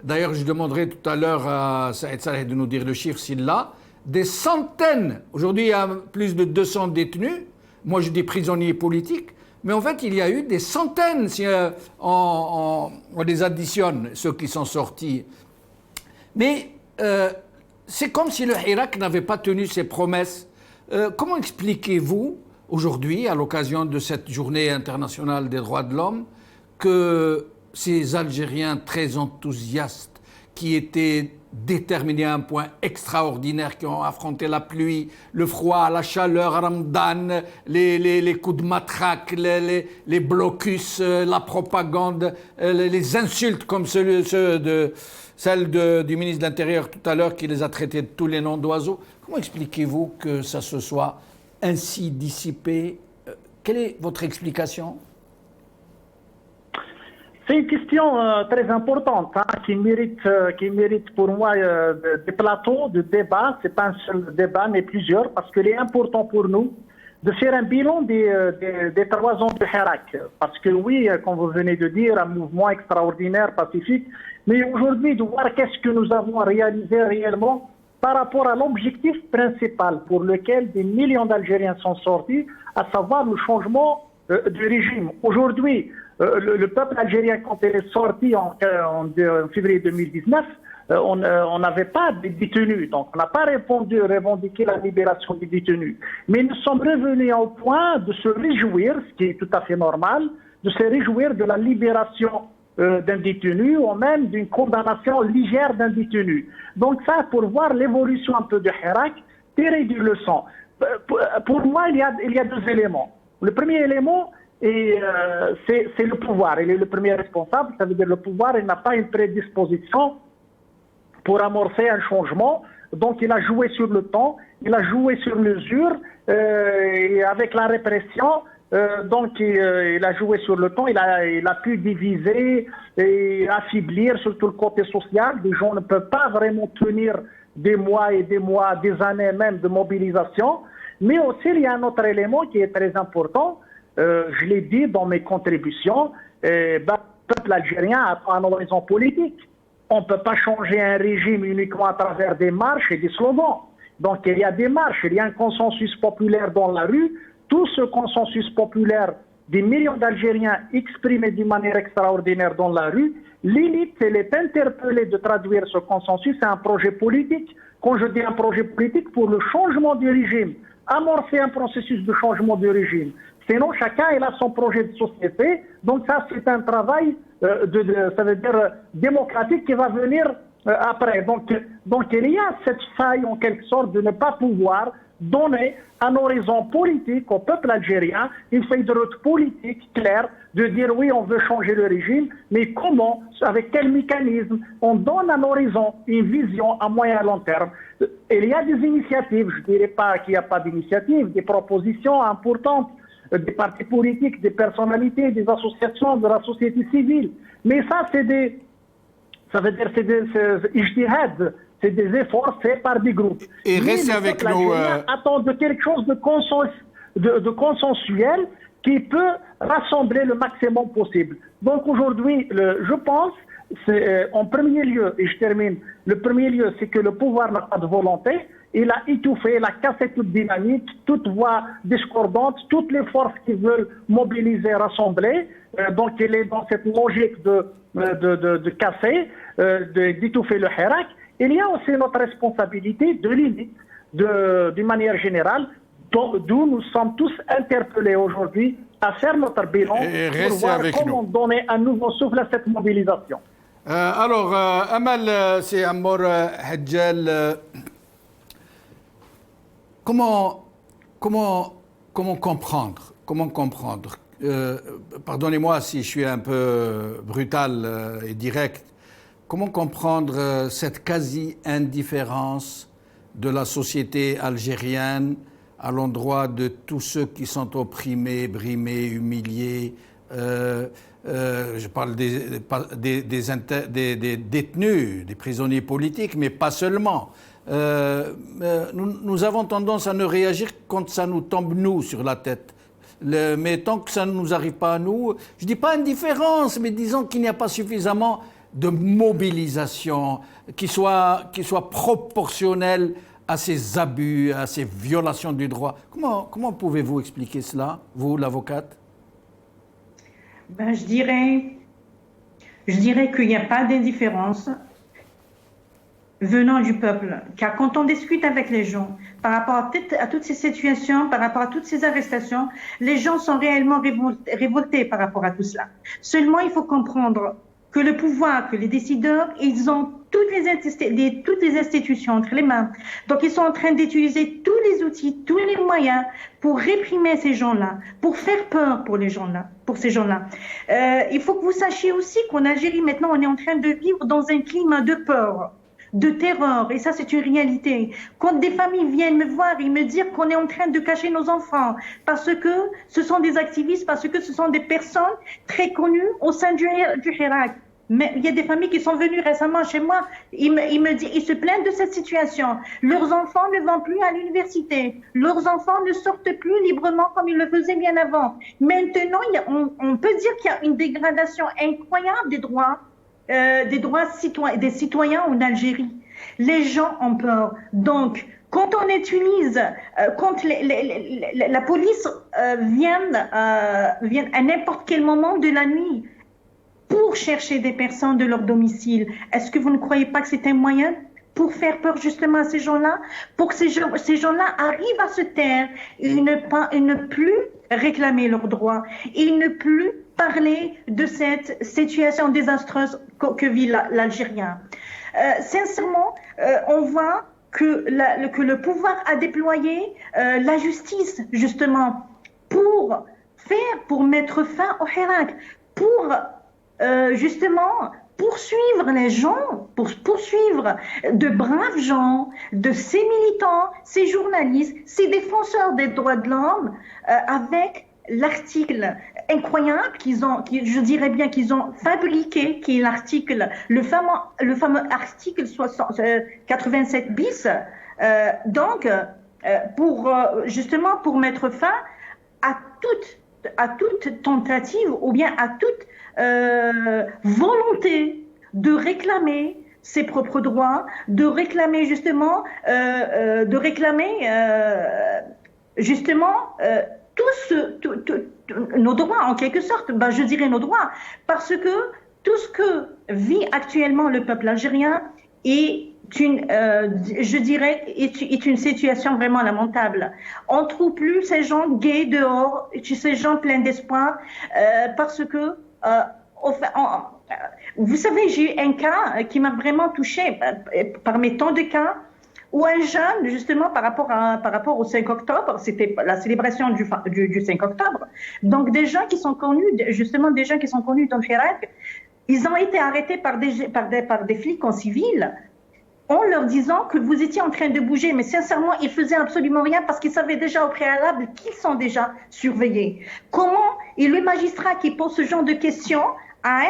d'ailleurs je demanderai tout à l'heure à Saïd Saleh de nous dire le chiffre s'il l'a, des centaines, aujourd'hui il y a plus de 200 détenus, moi je dis prisonniers politiques, mais en fait il y a eu des centaines, si on les additionne, ceux qui sont sortis. Mais c'est comme si le Hirak n'avait pas tenu ses promesses. Comment expliquez-vous aujourd'hui, à l'occasion de cette journée internationale des droits de l'homme, que ces Algériens très enthousiastes, qui étaient déterminés à un point extraordinaire, qui ont affronté la pluie, le froid, la chaleur, Ramadan, les coups de matraque, les blocus, la propagande, les insultes comme celle du ministre de l'Intérieur tout à l'heure qui les a traités de tous les noms d'oiseaux. Comment expliquez-vous que ça se soit ainsi dissipé? Quelle est votre explication? C'est une question très importante qui mérite pour moi des plateaux de débat. C'est pas un seul débat, mais plusieurs, parce qu'il est important pour nous de faire un bilan des 3 ans de Hirak. Parce que oui, comme vous venez de dire, un mouvement extraordinaire, pacifique, mais aujourd'hui de voir qu'est-ce que nous avons réalisé réellement par rapport à l'objectif principal pour lequel des millions d'Algériens sont sortis, à savoir le changement du régime. Aujourd'hui, le peuple algérien, quand il est sorti en février 2019, on n'avait pas de détenus, donc on n'a pas revendiqué la libération des détenus. Mais nous sommes revenus au point de se réjouir, ce qui est tout à fait normal, de se réjouir de la libération d'un détenu ou même d'une condamnation légère d'un détenu. Donc ça, pour voir l'évolution un peu de Hirak, tirer des leçons. Pour moi, il y a 2 éléments. Le premier élément, c'est le pouvoir. Il est le premier responsable, ça veut dire le pouvoir, il n'a pas une prédisposition pour amorcer un changement. Donc il a joué sur le temps, il a joué sur mesure, et avec la répression, donc il a joué sur le temps, il a pu diviser et affaiblir, surtout le côté social. Les gens ne peuvent pas vraiment tenir des mois et des mois, des années même de mobilisation. Mais aussi, il y a un autre élément qui est très important. Je l'ai dit dans mes contributions, le peuple algérien a un horizon politique. On ne peut pas changer un régime uniquement à travers des marches et des slogans. Donc il y a des marches, il y a un consensus populaire dans la rue. Tout ce consensus populaire des millions d'Algériens exprimés d'une manière extraordinaire dans la rue, l'élite, elle est interpellée de traduire ce consensus à un projet politique. Quand je dis un projet politique, pour le changement du régime, amorcer un processus de changement du régime. Sinon, chacun il a son projet de société. Donc ça, c'est un travail ça veut dire démocratique qui va venir après. Donc il y a cette faille en quelque sorte de ne pas pouvoir donner un horizon politique au peuple algérien, une feuille de route politique claire, de dire oui, on veut changer le régime, mais comment, avec quel mécanisme, on donne un horizon, une vision à moyen et à long terme. Il y a des initiatives, je ne dirais pas qu'il n'y a pas d'initiatives, des propositions importantes, des partis politiques, des personnalités, des associations de la société civile. Mais ça, c'est des ijtihad, c'est des efforts faits par des groupes. Et restez avec nous. Attend de quelque chose de consensuel qui peut rassembler le maximum possible. Donc aujourd'hui, je pense, en premier lieu, et je termine, le premier lieu, c'est que le pouvoir n'a pas de volonté. Il a étouffé, il a cassé toute dynamique, toute voix discordante, toutes les forces qui veulent mobiliser, rassembler. Donc il est dans cette logique de casser, d'étouffer le Hirak. Il y a aussi notre responsabilité de l'élite, d'une manière générale, d'où nous sommes tous interpellés aujourd'hui à faire notre bilan pour voir comment donner un nouveau souffle à cette mobilisation. Alors, Amal, c'est Ammar Hadjal. Comment comprendre pardonnez-moi si je suis un peu brutal et direct, comment comprendre cette quasi-indifférence de la société algérienne à l'endroit de tous ceux qui sont opprimés, brimés, humiliés, je parle des détenus, des prisonniers politiques, mais pas seulement. Nous avons tendance à ne réagir quand ça nous tombe, nous, sur la tête. Mais tant que ça ne nous arrive pas à nous, je ne dis pas indifférence, mais disons qu'il n'y a pas suffisamment de mobilisation qui soit proportionnelle à ces abus, à ces violations du droit. Comment pouvez-vous expliquer cela, vous, l'avocate? Je dirais qu'il n'y a pas d'indifférence venant du peuple, car quand on discute avec les gens par rapport à toutes ces situations, par rapport à toutes ces arrestations, les gens sont réellement révoltés par rapport à tout cela. Seulement, il faut comprendre que le pouvoir, que les décideurs, ils ont toutes les institutions entre les mains. Donc, ils sont en train d'utiliser tous les outils, tous les moyens pour réprimer ces gens-là, pour faire peur pour ces gens-là. Il faut que vous sachiez aussi qu'en Algérie, maintenant, on est en train de vivre dans un climat de peur, de terreur, et ça c'est une réalité. Quand des familles viennent me voir et me dire qu'on est en train de cacher nos enfants parce que ce sont des activistes, parce que ce sont des personnes très connues au sein du Hirak. Mais il y a des familles qui sont venues récemment chez moi, ils se plaignent de cette situation. Leurs enfants ne vont plus à l'université, leurs enfants ne sortent plus librement comme ils le faisaient bien avant. Maintenant, on peut dire qu'il y a une dégradation incroyable des droits des citoyens en Algérie. Les gens ont peur. Donc, quand on utilise, quand la police vient à n'importe quel moment de la nuit pour chercher des personnes de leur domicile, est-ce que vous ne croyez pas que c'est un moyen pour faire peur justement à ces gens-là, pour que ces gens-là arrivent à se taire et ne plus réclamer leurs droits, et ne plus parler de cette situation désastreuse que vit l'Algérien. Sincèrement, on voit que le pouvoir a déployé la justice justement pour mettre fin au Hirak, pour justement poursuivre les gens, pour poursuivre de braves gens, de ces militants, ces journalistes, ces défenseurs des droits de l'homme, avec l'article incroyable je dirais bien qu'ils ont fabriqué, qui est l'article, le fameux article 87 bis, justement pour mettre fin à toute tentative ou bien à toute volonté de réclamer ses propres droits, de réclamer justement, nos droits, en quelque sorte, je dirais nos droits, parce que tout ce que vit actuellement le peuple algérien est je dirais, est une situation vraiment lamentable. On ne trouve plus ces gens gays dehors, ces gens pleins d'espoir, parce que, vous savez, j'ai eu un cas qui m'a vraiment touchée parmi tant de cas, où un jeune, justement, par rapport au 5 octobre, c'était la célébration du 5 octobre, donc des gens qui sont connus, justement des gens qui sont connus dans le Hirak, ils ont été arrêtés par des flics en civil, en leur disant que vous étiez en train de bouger, mais sincèrement, ils faisaient absolument rien parce qu'ils savaient déjà au préalable qu'ils sont déjà surveillés. Comment, et le magistrat qui pose ce genre de questions à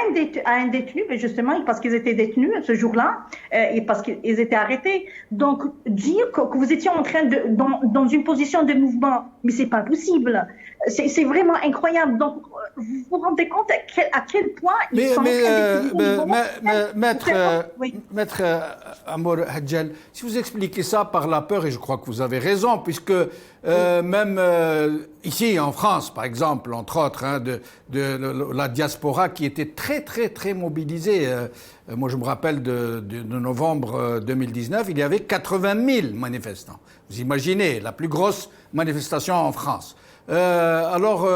un détenu, mais justement parce qu'ils étaient détenus ce jour-là, et parce qu'ils étaient arrêtés. Donc, dire que vous étiez en train dans une position de mouvement, mais c'est pas possible. C'est vraiment incroyable. Donc, vous vous rendez compte à quel point ils sont en train de... Maître Amour Hadjel, si vous expliquez ça par la peur, et je crois que vous avez raison, puisque même ici en France, par exemple, entre autres, de la diaspora qui était très mobilisée. Moi, je me rappelle de novembre 2019, il y avait 80 000 manifestants. Vous imaginez, la plus grosse manifestation en France. Alors,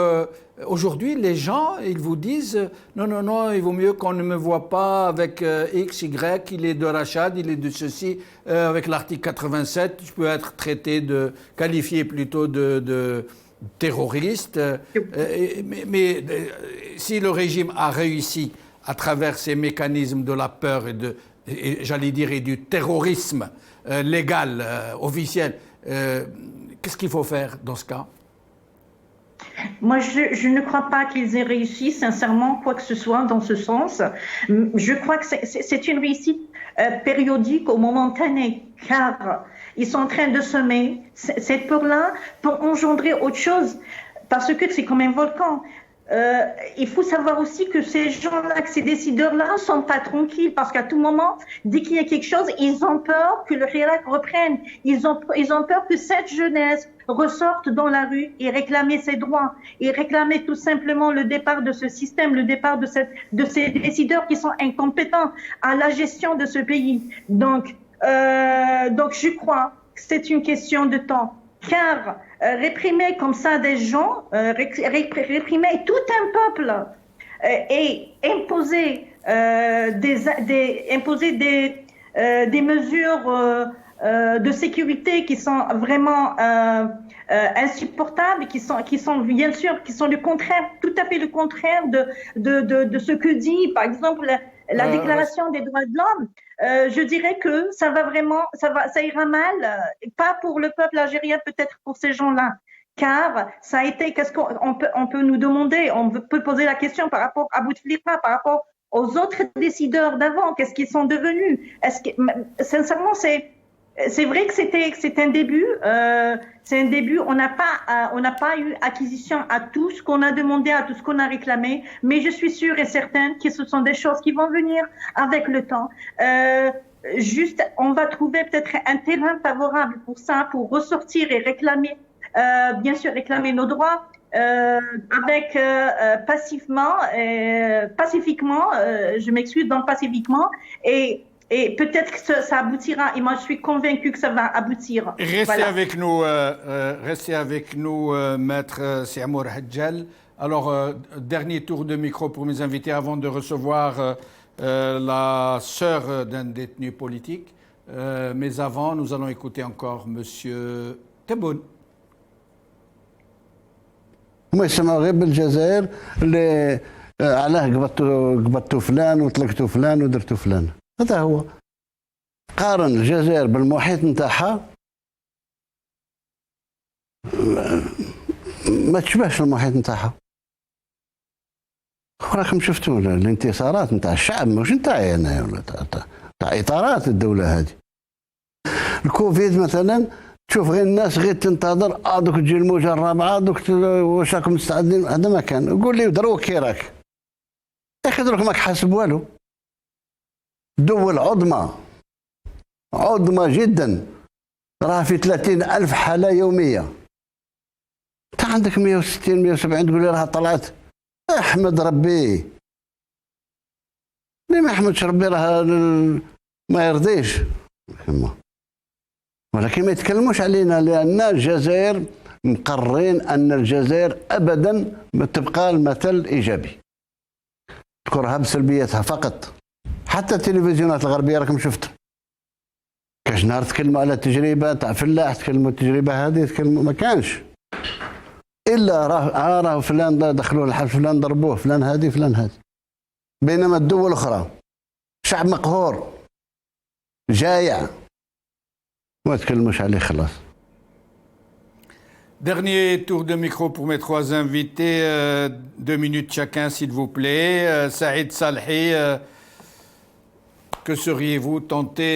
aujourd'hui, les gens, ils vous disent non, il vaut mieux qu'on ne me voit pas avec X, Y, il est de Rachad, il est de ceci. Avec l'article 87, je peux être qualifié plutôt de terroriste. Mais si le régime a réussi à travers ces mécanismes de la peur et j'allais dire, et du terrorisme légal, officiel, qu'est-ce qu'il faut faire dans ce cas ? Moi, je ne crois pas qu'ils aient réussi, sincèrement, quoi que ce soit dans ce sens. Je crois que c'est une réussite périodique ou momentanée, car ils sont en train de semer cette peur-là pour engendrer autre chose, parce que c'est comme un volcan. Il faut savoir aussi que ces gens-là, que ces décideurs-là ne sont pas tranquilles parce qu'à tout moment, dès qu'il y a quelque chose, ils ont peur que le Hirak reprenne. Ils ont peur que cette jeunesse ressorte dans la rue et réclamer ses droits et réclamer tout simplement le départ de ce système, le départ de ces décideurs qui sont incompétents à la gestion de ce pays. Donc je crois que c'est une question de temps. Car réprimer comme ça des gens, réprimer tout un peuple et imposer des mesures de sécurité qui sont vraiment insupportables, qui sont bien sûr, qui sont le contraire, tout à fait le contraire de ce que dit, par exemple, la Déclaration des droits de l'homme. Je dirais que ça ira mal, pas pour le peuple algérien, peut-être pour ces gens-là, car ça a été, qu'est-ce qu'on peut nous demander, on peut poser la question par rapport à Bouteflika, par rapport aux autres décideurs d'avant, qu'est-ce qu'ils sont devenus? Sincèrement, c'est vrai que c'est un début. On n'a pas eu acquisition à tout ce qu'on a demandé, à tout ce qu'on a réclamé, mais je suis sûre et certaine que ce sont des choses qui vont venir avec le temps. Juste, on va trouver peut-être un terrain favorable pour ça, pour ressortir et réclamer, bien sûr, réclamer nos droits. Avec pacifiquement, je m'excuse, donc pacifiquement, et peut-être que ça aboutira, et moi je suis convaincue que ça va aboutir. Restez avec nous, Maître Amour Hadjel. Alors, dernier tour de micro pour mes invités avant de recevoir la sœur d'un détenu politique. Mais avant, nous allons écouter encore Monsieur Tebboune. هما يسمعوا غير بالجزائر اللي علاه قبضتوا فلان وطلقتوا فلان ودرتوا فلان. هذا هو. قارن الجزائر بالمحيط نتاعها ما تشبهش المحيط نتاعها. راكم شفتوا الانتصارات نتاع الشعب، مش نتاعي انا ولا تاع اطارات الدوله هذه. الكوفيد مثلا تشوف غير الناس غير تنتظر دوك تجي الموجه الرابعه دوك واش راكم مستعدين. هذا ما كان. قول لي دروك كي راك يا اخي دروك ماك حاسب والو. دول عظمى جدا راه في 30,000 حاله يوميه. عندك 160 170 تقول لي راه طلعت. احمد ربي. اللي ما يحمدش ربي راه ما يرضيش. ولكن ما يتكلموش علينا، لأن الجزائر مقررين أن الجزائر أبدا ما تبقى المثل الإيجابي، تذكرها بسلبياتها فقط. حتى التلفزيونات الغربية راكم شفتوا كاش نهار تكلموا على تجربة تاع فلاح، تكلموا التجربة هذه، تكلموا ما كانش إلا راه فلان دخلوه الحبس، فلان ضربوه، فلان هذه فلان هذه. بينما الدول الأخرى شعب مقهور جايع ما تكلموش عليه خلاص. Dernier tour de micro pour mes trois invités. 2 minutes chacun, s'il vous plaît. Saïd Salhi, que seriez-vous tenté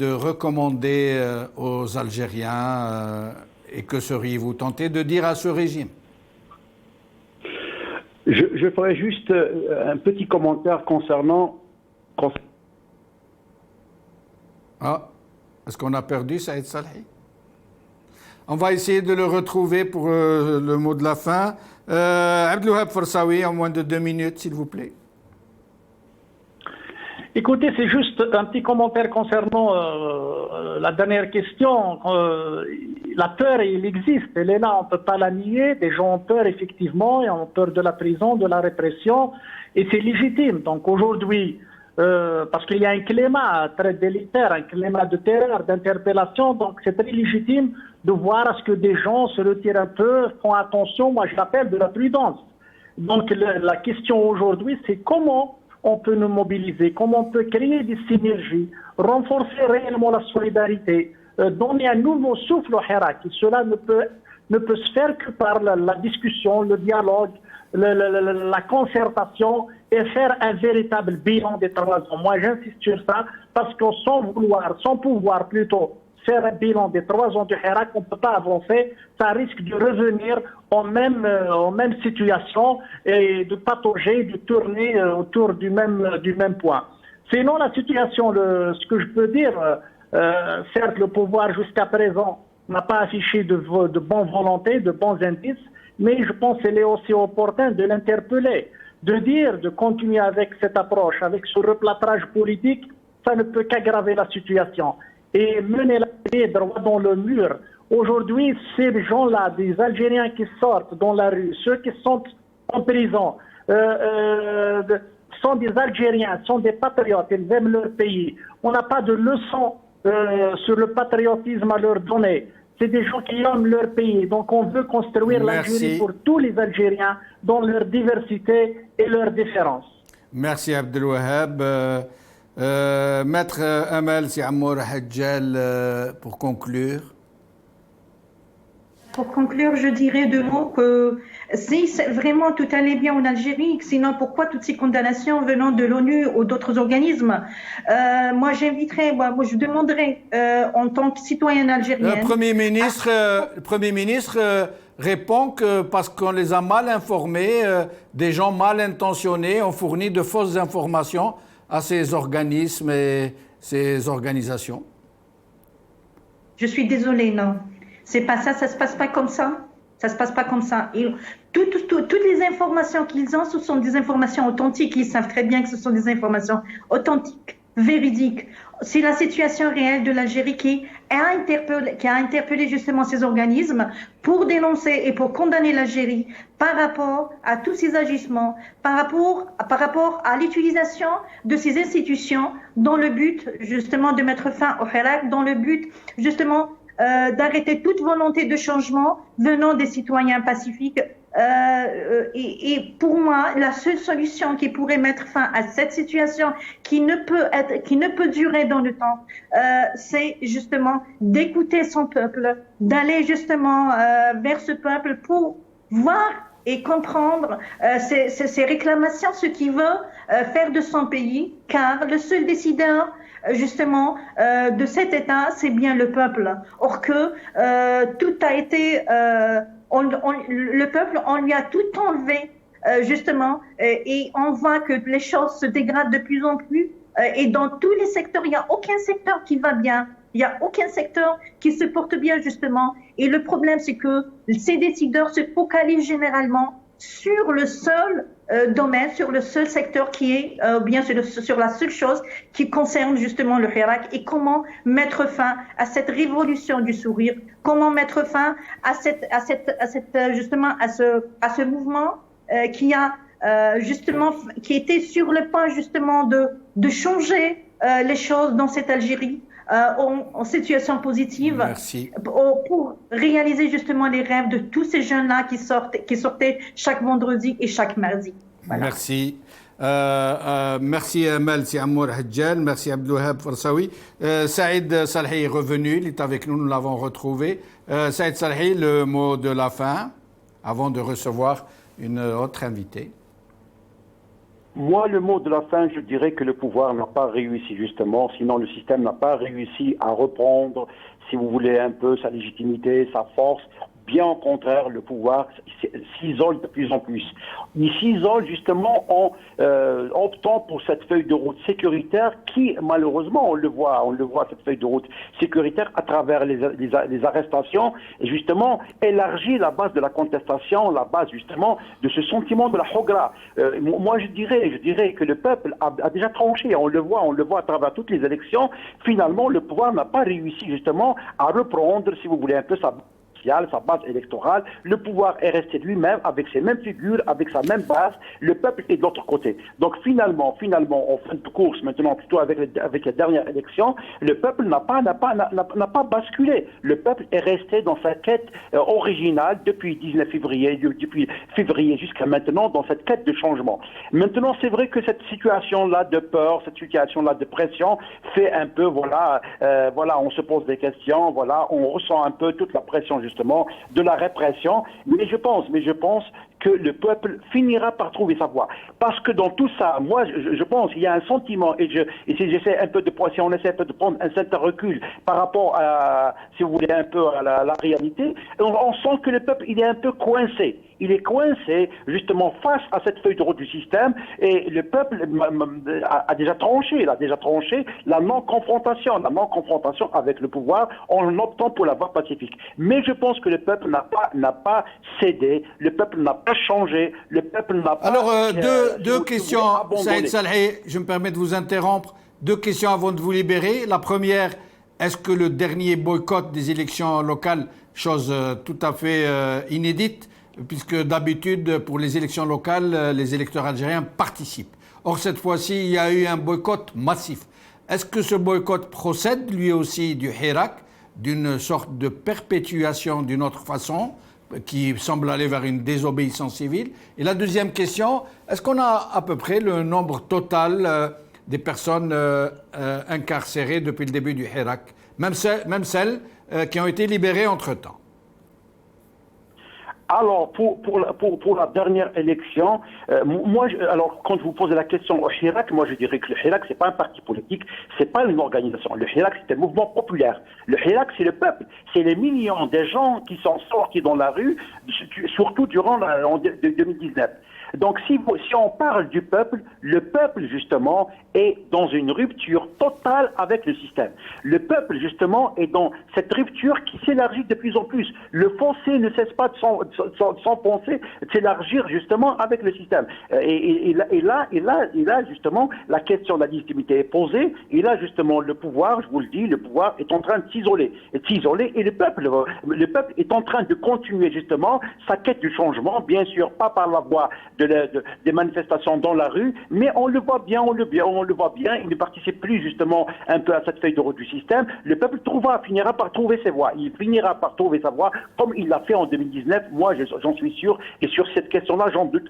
de recommander aux Algériens et que seriez-vous tenté de dire à ce régime? Je ferai juste un petit commentaire concernant... Ah, est-ce qu'on a perdu Saïd Salhi? On va essayer de le retrouver pour le mot de la fin. Abdelouhab Forsaoui, en moins de 2 minutes, s'il vous plaît. Écoutez, c'est juste un petit commentaire concernant la dernière question. La peur, il existe, elle est là, on ne peut pas la nier. Des gens ont peur, effectivement, et ont peur de la prison, de la répression, et c'est légitime. Donc aujourd'hui, parce qu'il y a un climat très délétère, un climat de terreur, d'interpellation, donc c'est très légitime de voir à ce que des gens se retirent un peu, font attention, moi je l'appelle de la prudence. Donc la question aujourd'hui, c'est comment on peut nous mobiliser, comment on peut créer des synergies, renforcer réellement la solidarité, donner un nouveau souffle au Hirak. Et cela ne peut se faire que par la discussion, le dialogue, la concertation et faire un véritable bilan des 3 ans. Moi, j'insiste sur ça parce que sans pouvoir plutôt faire un bilan des 3 ans du Hirak, on ne peut pas avancer. Ça risque de revenir aux mêmes situations et de patauger, de tourner autour du même point. Sinon, la situation, ce que je peux dire, certes, le pouvoir jusqu'à présent n'a pas affiché de bonne volonté, de bons indices, mais je pense qu'il est aussi opportun de l'interpeller, de continuer avec cette approche, avec ce replâtrage politique, ça ne peut qu'aggraver la situation. Et mener la tête droit dans le mur. Aujourd'hui, ces gens-là, des Algériens qui sortent dans la rue, ceux qui sont en prison, sont des Algériens, sont des patriotes, ils aiment leur pays. On n'a pas de leçon sur le patriotisme à leur donner. C'est des gens qui aiment leur pays. Donc on veut construire l'Algérie pour tous les Algériens dans leur diversité et leurs différences. Merci Abdelouhab. Maître Amal Siamour Hadjal, pour conclure. Pour conclure, je dirais 2 mots que si vraiment tout allait bien en Algérie, sinon pourquoi toutes ces condamnations venant de l'ONU ou d'autres organismes? Moi, je demanderais en tant que citoyenne algérienne... Le Premier ministre répond que parce qu'on les a mal informés, des gens mal intentionnés ont fourni de fausses informations à ces organismes et ces organisations. Je suis désolée, non. C'est pas ça, ça se passe pas comme ça. Ça se passe pas comme ça. Toutes les informations qu'ils ont, ce sont des informations authentiques. Ils savent très bien que ce sont des informations authentiques, véridiques. C'est la situation réelle de l'Algérie qui a interpellé justement ces organismes pour dénoncer et pour condamner l'Algérie par rapport à tous ces agissements, par rapport à l'utilisation de ces institutions dans le but justement de mettre fin au Hirak, dans le but justement d'arrêter toute volonté de changement venant des citoyens pacifiques. Et pour moi, la seule solution qui pourrait mettre fin à cette situation qui ne peut durer dans le temps, c'est justement d'écouter son peuple, d'aller justement vers ce peuple pour voir et comprendre ses réclamations, ce qu'il veut faire de son pays, car le seul décideur justement de cet État, c'est bien le peuple. Or que tout a été... le peuple, on lui a tout enlevé, justement, et on voit que les choses se dégradent de plus en plus. Et dans tous les secteurs, il n'y a aucun secteur qui va bien. Il n'y a aucun secteur qui se porte bien, justement. Et le problème, c'est que ces décideurs se focalisent généralement sur le seul domaine, sur le seul secteur qui est, bien sur la seule chose qui concerne justement le Hirak et comment mettre fin à cette révolution du sourire, comment mettre fin à ce mouvement qui était sur le point justement de changer les choses dans cette Algérie en situation positive. Merci. Pour réaliser justement les rêves de tous ces jeunes-là qui sortaient chaque vendredi et chaque mardi. Voilà. Merci. Merci Amal Amour Hadjal, merci Abdelwahab Farsaoui. Saïd Salhi est revenu, il est avec nous, nous l'avons retrouvé. Saïd Salhi, le mot de la fin, avant de recevoir une autre invitée. Moi, le mot de la fin, je dirais que le pouvoir n'a pas réussi, justement, sinon le système n'a pas réussi à reprendre, si vous voulez, un peu sa légitimité, sa force. Bien au contraire, le pouvoir s'isole de plus en plus. Il s'isole justement en optant pour cette feuille de route sécuritaire qui, malheureusement, on le voit cette feuille de route sécuritaire à travers les arrestations et justement élargit la base de la contestation, la base justement de ce sentiment de la hogra. Moi, je dirais que le peuple a déjà tranché. On le voit à travers toutes les élections. Finalement, le pouvoir n'a pas réussi justement à reprendre, si vous voulez, un peu sa base électorale. Le pouvoir est resté lui-même avec ses mêmes figures, avec sa même base. Le peuple est de l'autre côté. Donc finalement, en fin de course, maintenant plutôt avec les dernières élections, le peuple n'a pas basculé. Le peuple est resté dans sa quête originale depuis 19 février, depuis février jusqu'à maintenant, dans cette quête de changement. Maintenant, c'est vrai que cette situation-là de peur, cette situation-là de pression fait un peu, on se pose des questions, on ressent un peu toute la pression justement de la répression, mais je pense que le peuple finira par trouver sa voie. Parce que dans tout ça, moi, je pense qu'il y a un sentiment, et si j'essaie un peu si on essaie un peu de prendre un certain recul par rapport à, si vous voulez, un peu à la réalité, on sent que le peuple, il est un peu coincé. Il est coincé, justement, face à cette feuille de route du système, et le peuple a déjà tranché la non-confrontation avec le pouvoir en optant pour la voie pacifique. Mais je pense que le peuple n'a pas cédé, le peuple n'a pas changé, le peuple n'a pas... Alors, deux questions, Saïd Salhi, je me permets de vous interrompre. Deux questions avant de vous libérer. La première, est-ce que le dernier boycott des élections locales, chose tout à fait inédite, puisque d'habitude, pour les élections locales, les électeurs algériens participent. Or, cette fois-ci, il y a eu un boycott massif. Est-ce que ce boycott procède, lui aussi, du Hirak, d'une sorte de perpétuation d'une autre façon, qui semble aller vers une désobéissance civile? Et la deuxième question, est-ce qu'on a à peu près le nombre total des personnes incarcérées depuis le début du Hirak, même celles qui ont été libérées entre-temps? Alors, pour la dernière élection, alors, quand vous posez la question au Hirak, moi je dirais que le Hirak, c'est pas un parti politique, c'est pas une organisation. Le Hirak, c'est un mouvement populaire. Le Hirak, c'est le peuple. C'est les millions de gens qui sont sortis dans la rue, surtout durant en 2019. Donc, si on parle du peuple, le peuple, justement, est dans une rupture totale avec le système. Le peuple, justement, est dans cette rupture qui s'élargit de plus en plus. Le fossé ne cesse pas de s'enfoncer, de s'élargir, justement, avec le système. Et là, justement, la question de la légitimité est posée. Et là, justement, le pouvoir, je vous le dis, le pouvoir est en train de s'isoler. Et le peuple est en train de continuer, justement, sa quête du changement, bien sûr, pas par la voie des manifestations dans la rue, mais on le voit bien, il ne participe plus justement un peu à cette feuille de route du système. Le peuple finira par trouver ses voies. Il finira par trouver sa voie, comme il l'a fait en 2019. Moi, j'en suis sûr. Et sur cette question-là, j'en doute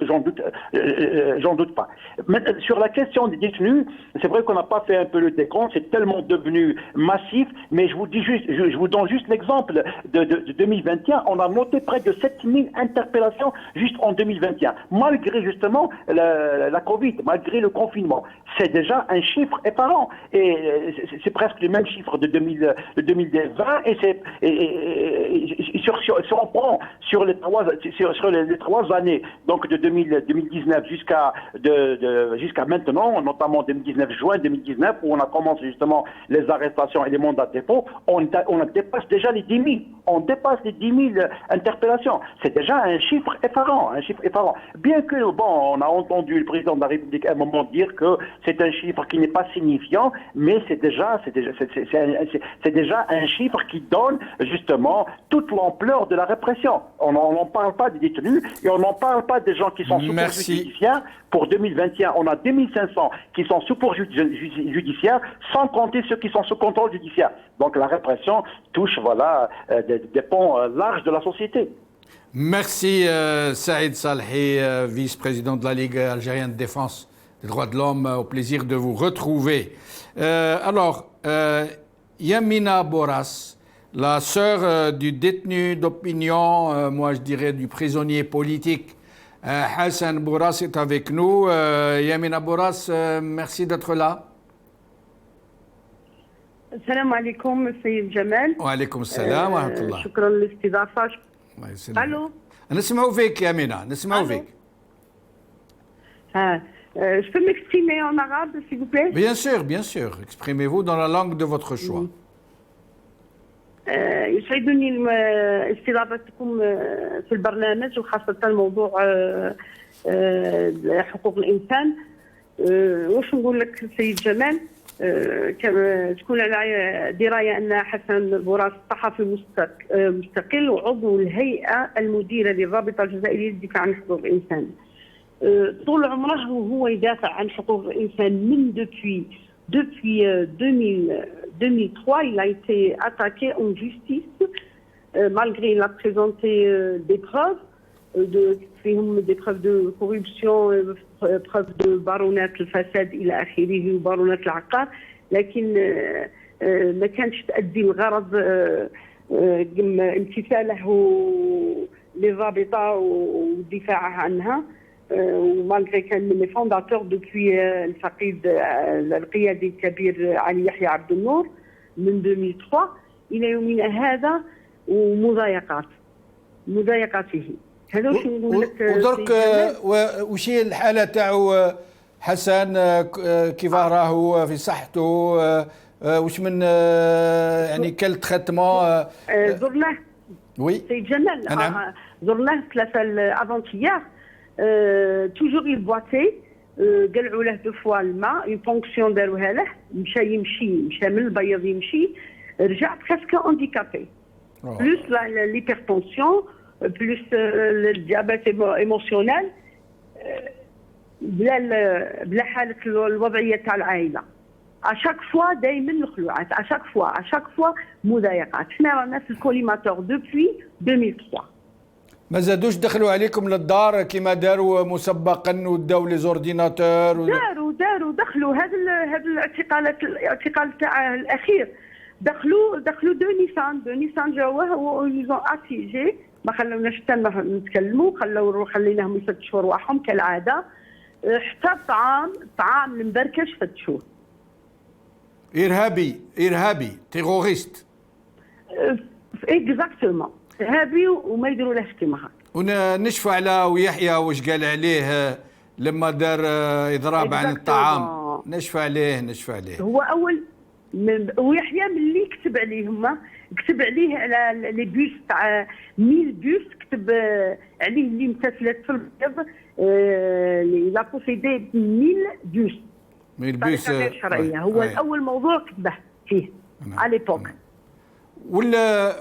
pas. Mais sur la question des détenus, c'est vrai qu'on n'a pas fait un peu le décompte. C'est tellement devenu massif. Mais je vous donne juste l'exemple de 2021. On a noté près de 7000 interpellations juste en 2021. Malgré malgré justement la Covid, malgré le confinement. C'est déjà un chiffre effarant. Et c'est presque le même chiffre de 2020. Et si on prend sur les 3 années, donc de 2019 jusqu'à maintenant, notamment 2019, juin 2019, où on a commencé justement les arrestations et les mandats de dépôt, on dépasse déjà les 10 000. On dépasse les 10 000 interpellations. C'est déjà un chiffre effarant, Bien que, on a entendu le président de la République à un moment dire que c'est un chiffre qui n'est pas signifiant, mais c'est déjà un chiffre qui donne justement toute l'ampleur de la répression. On n'en parle pas des détenus et on n'en parle pas des gens qui sont sous poursuite judiciaire. Pour 2021, on a 2500 qui sont sous poursuite judiciaire, sans compter ceux qui sont sous contrôle judiciaire. Donc la répression touche des pans larges de la société. Merci Saïd Salhi, vice-président de la Ligue algérienne de défense des droits de l'homme. Au plaisir de vous retrouver. Yamina Boras, la sœur du détenu d'opinion, moi je dirais du prisonnier politique, Hassan Boras est avec nous. Yamina Boras, merci d'être là. السلام عليكم سيد جمال. وعليكم السلام ورحمة الله. شكرا للاستضافة. الو. نسمعوا فيك يا أمينة، نسمعوا فيك. Je peux m'exprimer en arabe, s'il vous plaît? Bien sûr. Exprimez-vous dans la langue de votre choix. يسعدني استضافتكم في البرنامج وخاصة موضوع حقوق الإنسان. واش نقول لك سيد جمال؟ تكون على دراية أن حسن بوراس صحفي مستقل وعضو الهيئة المديرة للرابطة الجزائرية للدفاع عن حقوق الإنسان. طول عمره وهو يدافع عن حقوق الإنسان من depuis 2003, il a été attaqué en justice malgré il a présenté des preuves des preuves de corruption, preuves de بارونات الفساد إلى آخره وبارونات العقار، لكن ما كانش تؤدي الغرض امتثاله للرابطة والدفاع عنها. ومالغري كان من لي فونداتور دوبوي الفقيد القيادي الكبير علي يحيى عبد النور من 2003 إلى يومنا هذا، ومضايقاته. هذا واش نقول لك. ودرك وش هي الحالة تاعو حسن؟ كيف راهو في صحته؟ واش من يعني كل تريتمون؟ زرناه. وي سيد جمال. نعم. زرناه ثلاثة افونتيير. توجور يبواتي قلعوا له 2 فوا الماء، اون بونكسيون داروها له، مشى من البيض يمشي، رجع بريسك هانديكابي. بلوس ليبرتونسيون، بلوس الديابات ايموسيونيل، بلا حالة الوضعية تاع العائلة. اشاك فوا دائما الخلوعات، اشاك فوا مضايقات. حنا رانا في الكوليماتور دوبوي 2003. ما زادوش دخلوا عليكم للدار كما داروا مسبقا وداو لي زورديناتور دخلوا هذا الاعتقال تاع الاخير، دخلوا 2 نيسان جاوه ويزون اسيجي، ما خلوناش حتى نتكلموا، خليناهم يفتشوا رواحهم كالعاده، حتى الطعام المبركش فتشوه. ارهابي تيغوريست. اكزاكتومون ارهابي وما يديروا له كيما هكا. ونشفى على ويحيى واش قال عليه لما دار اضراب عن الطعام. نشفى عليه هو اول ويحيى ملي كتب عليه على لي بوس تاع 1000 بوس، كتب عليه اللي امتثلت في البيض لا بوسيدي 1000 بوس غير شرعيه. هو اول موضوع كتبه فيه على ليبوك.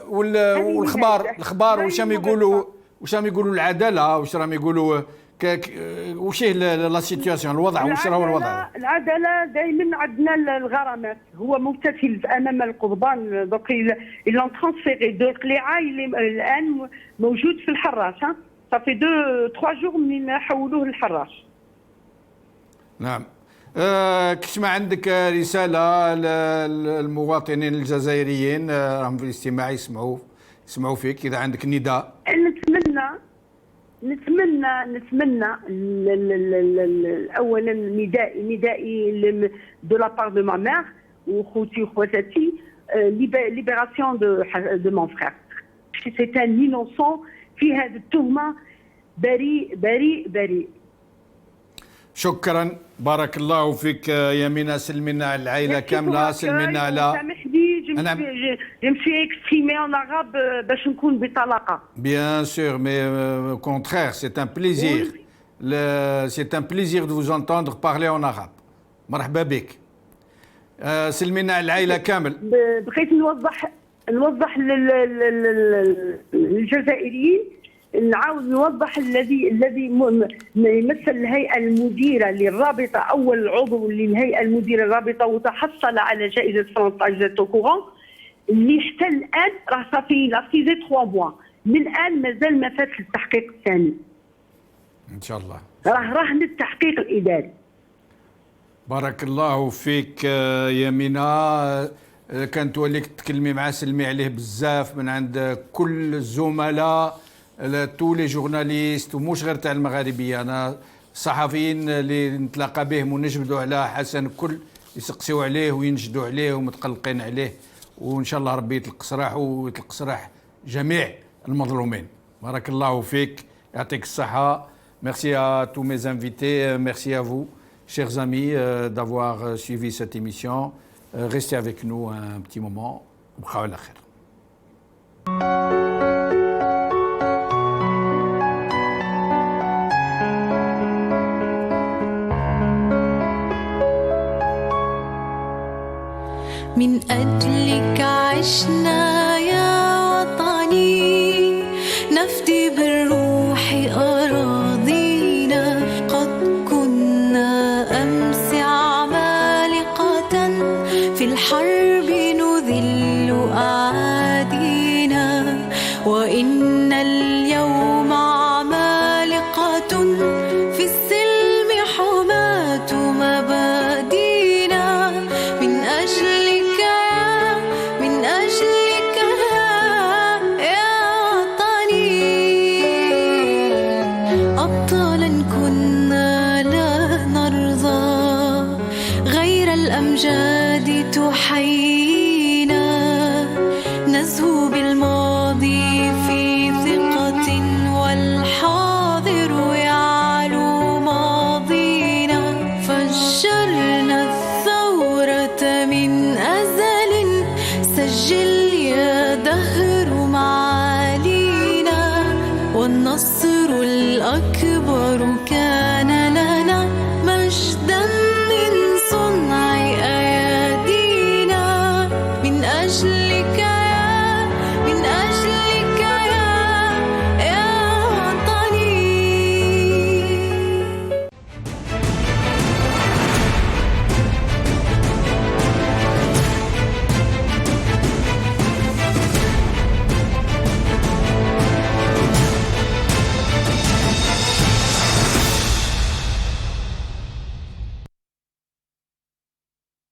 والخبار واش راهم يقولوا العداله، واش راهم يقولوا واش هي لا سيتوياسيون، الوضع واش راهو الوضع؟ العداله دائما عندنا الغرامات، هو ممتثل امام القضبان، دوك لون ترانسفيري، دوك اللي عايل الان موجود في الحراش. صافي 2-3 جور من حولوه للحراش. نعم. كش ما عندك رسالة للمواطنين الجزائريين راهم في الاستماع يسمعوا فيك، إذا عندك نداء؟ نتمنى اولا ندائي دو لا بار دو ما مير وخوتي وخواتاتي ليبراسيون دو مون فخير. سي ان انوسون في هذه التهمه، بريء. شكرا، بارك الله فيك يمينة. سلمنا على العائلة كاملة، سلمنا على Je me suis exprimée en arabe باش نكون بطلاقة. Bien sûr, mais au contraire, c'est un plaisir. C'est un plaisir de vous entendre parler en arabe. مرحبا بك. سلمنا على العائلة كامل. بغيت نوضح للجزائريين، نعاود نوضح الذي يمثل الهيئة المديرة للرابطة، أول عضو للهيئة المديرة للرابطة وتحصل على جائزة فرنسا توكوران، اللي حتى الآن راه صافي لافيزي 3 موا، من الآن مازال ما فاتش التحقيق الثاني. إن شاء الله. راه رهن التحقيق الإداري. بارك الله فيك يمينة. كانت وليك تكلمي معاه، سلمي عليه بزاف من عند كل الزملاء، تو لي جورناليست، ومش غير تاع المغاربيه. انا الصحفيين اللي نتلاقى بهم ونجبدوا على حسن الكل يسقسيوا عليه وينشدوا عليه ومتقلقين عليه، وان شاء الله ربي يطلق سراح ويطلق سراح جميع المظلومين. بارك الله فيك، يعطيك الصحه. Merci à tous mes invités, merci à vous, chers amis, d'avoir suivi cette émission. Restez avec nous un petit moment. وبقاو على خير. من أجلك عشنا يا وطني، نفدي بالروح أراضينا. قد كنا أمس عمالقة، في الحرب نذل أعادينا، وإن اليوم عمالقة، في السلم حماة مبادينا. من أجلك يا وطني، أبطالا كنا لا نرضى، غير الأمجاد تحيينا. نزهو بالماضي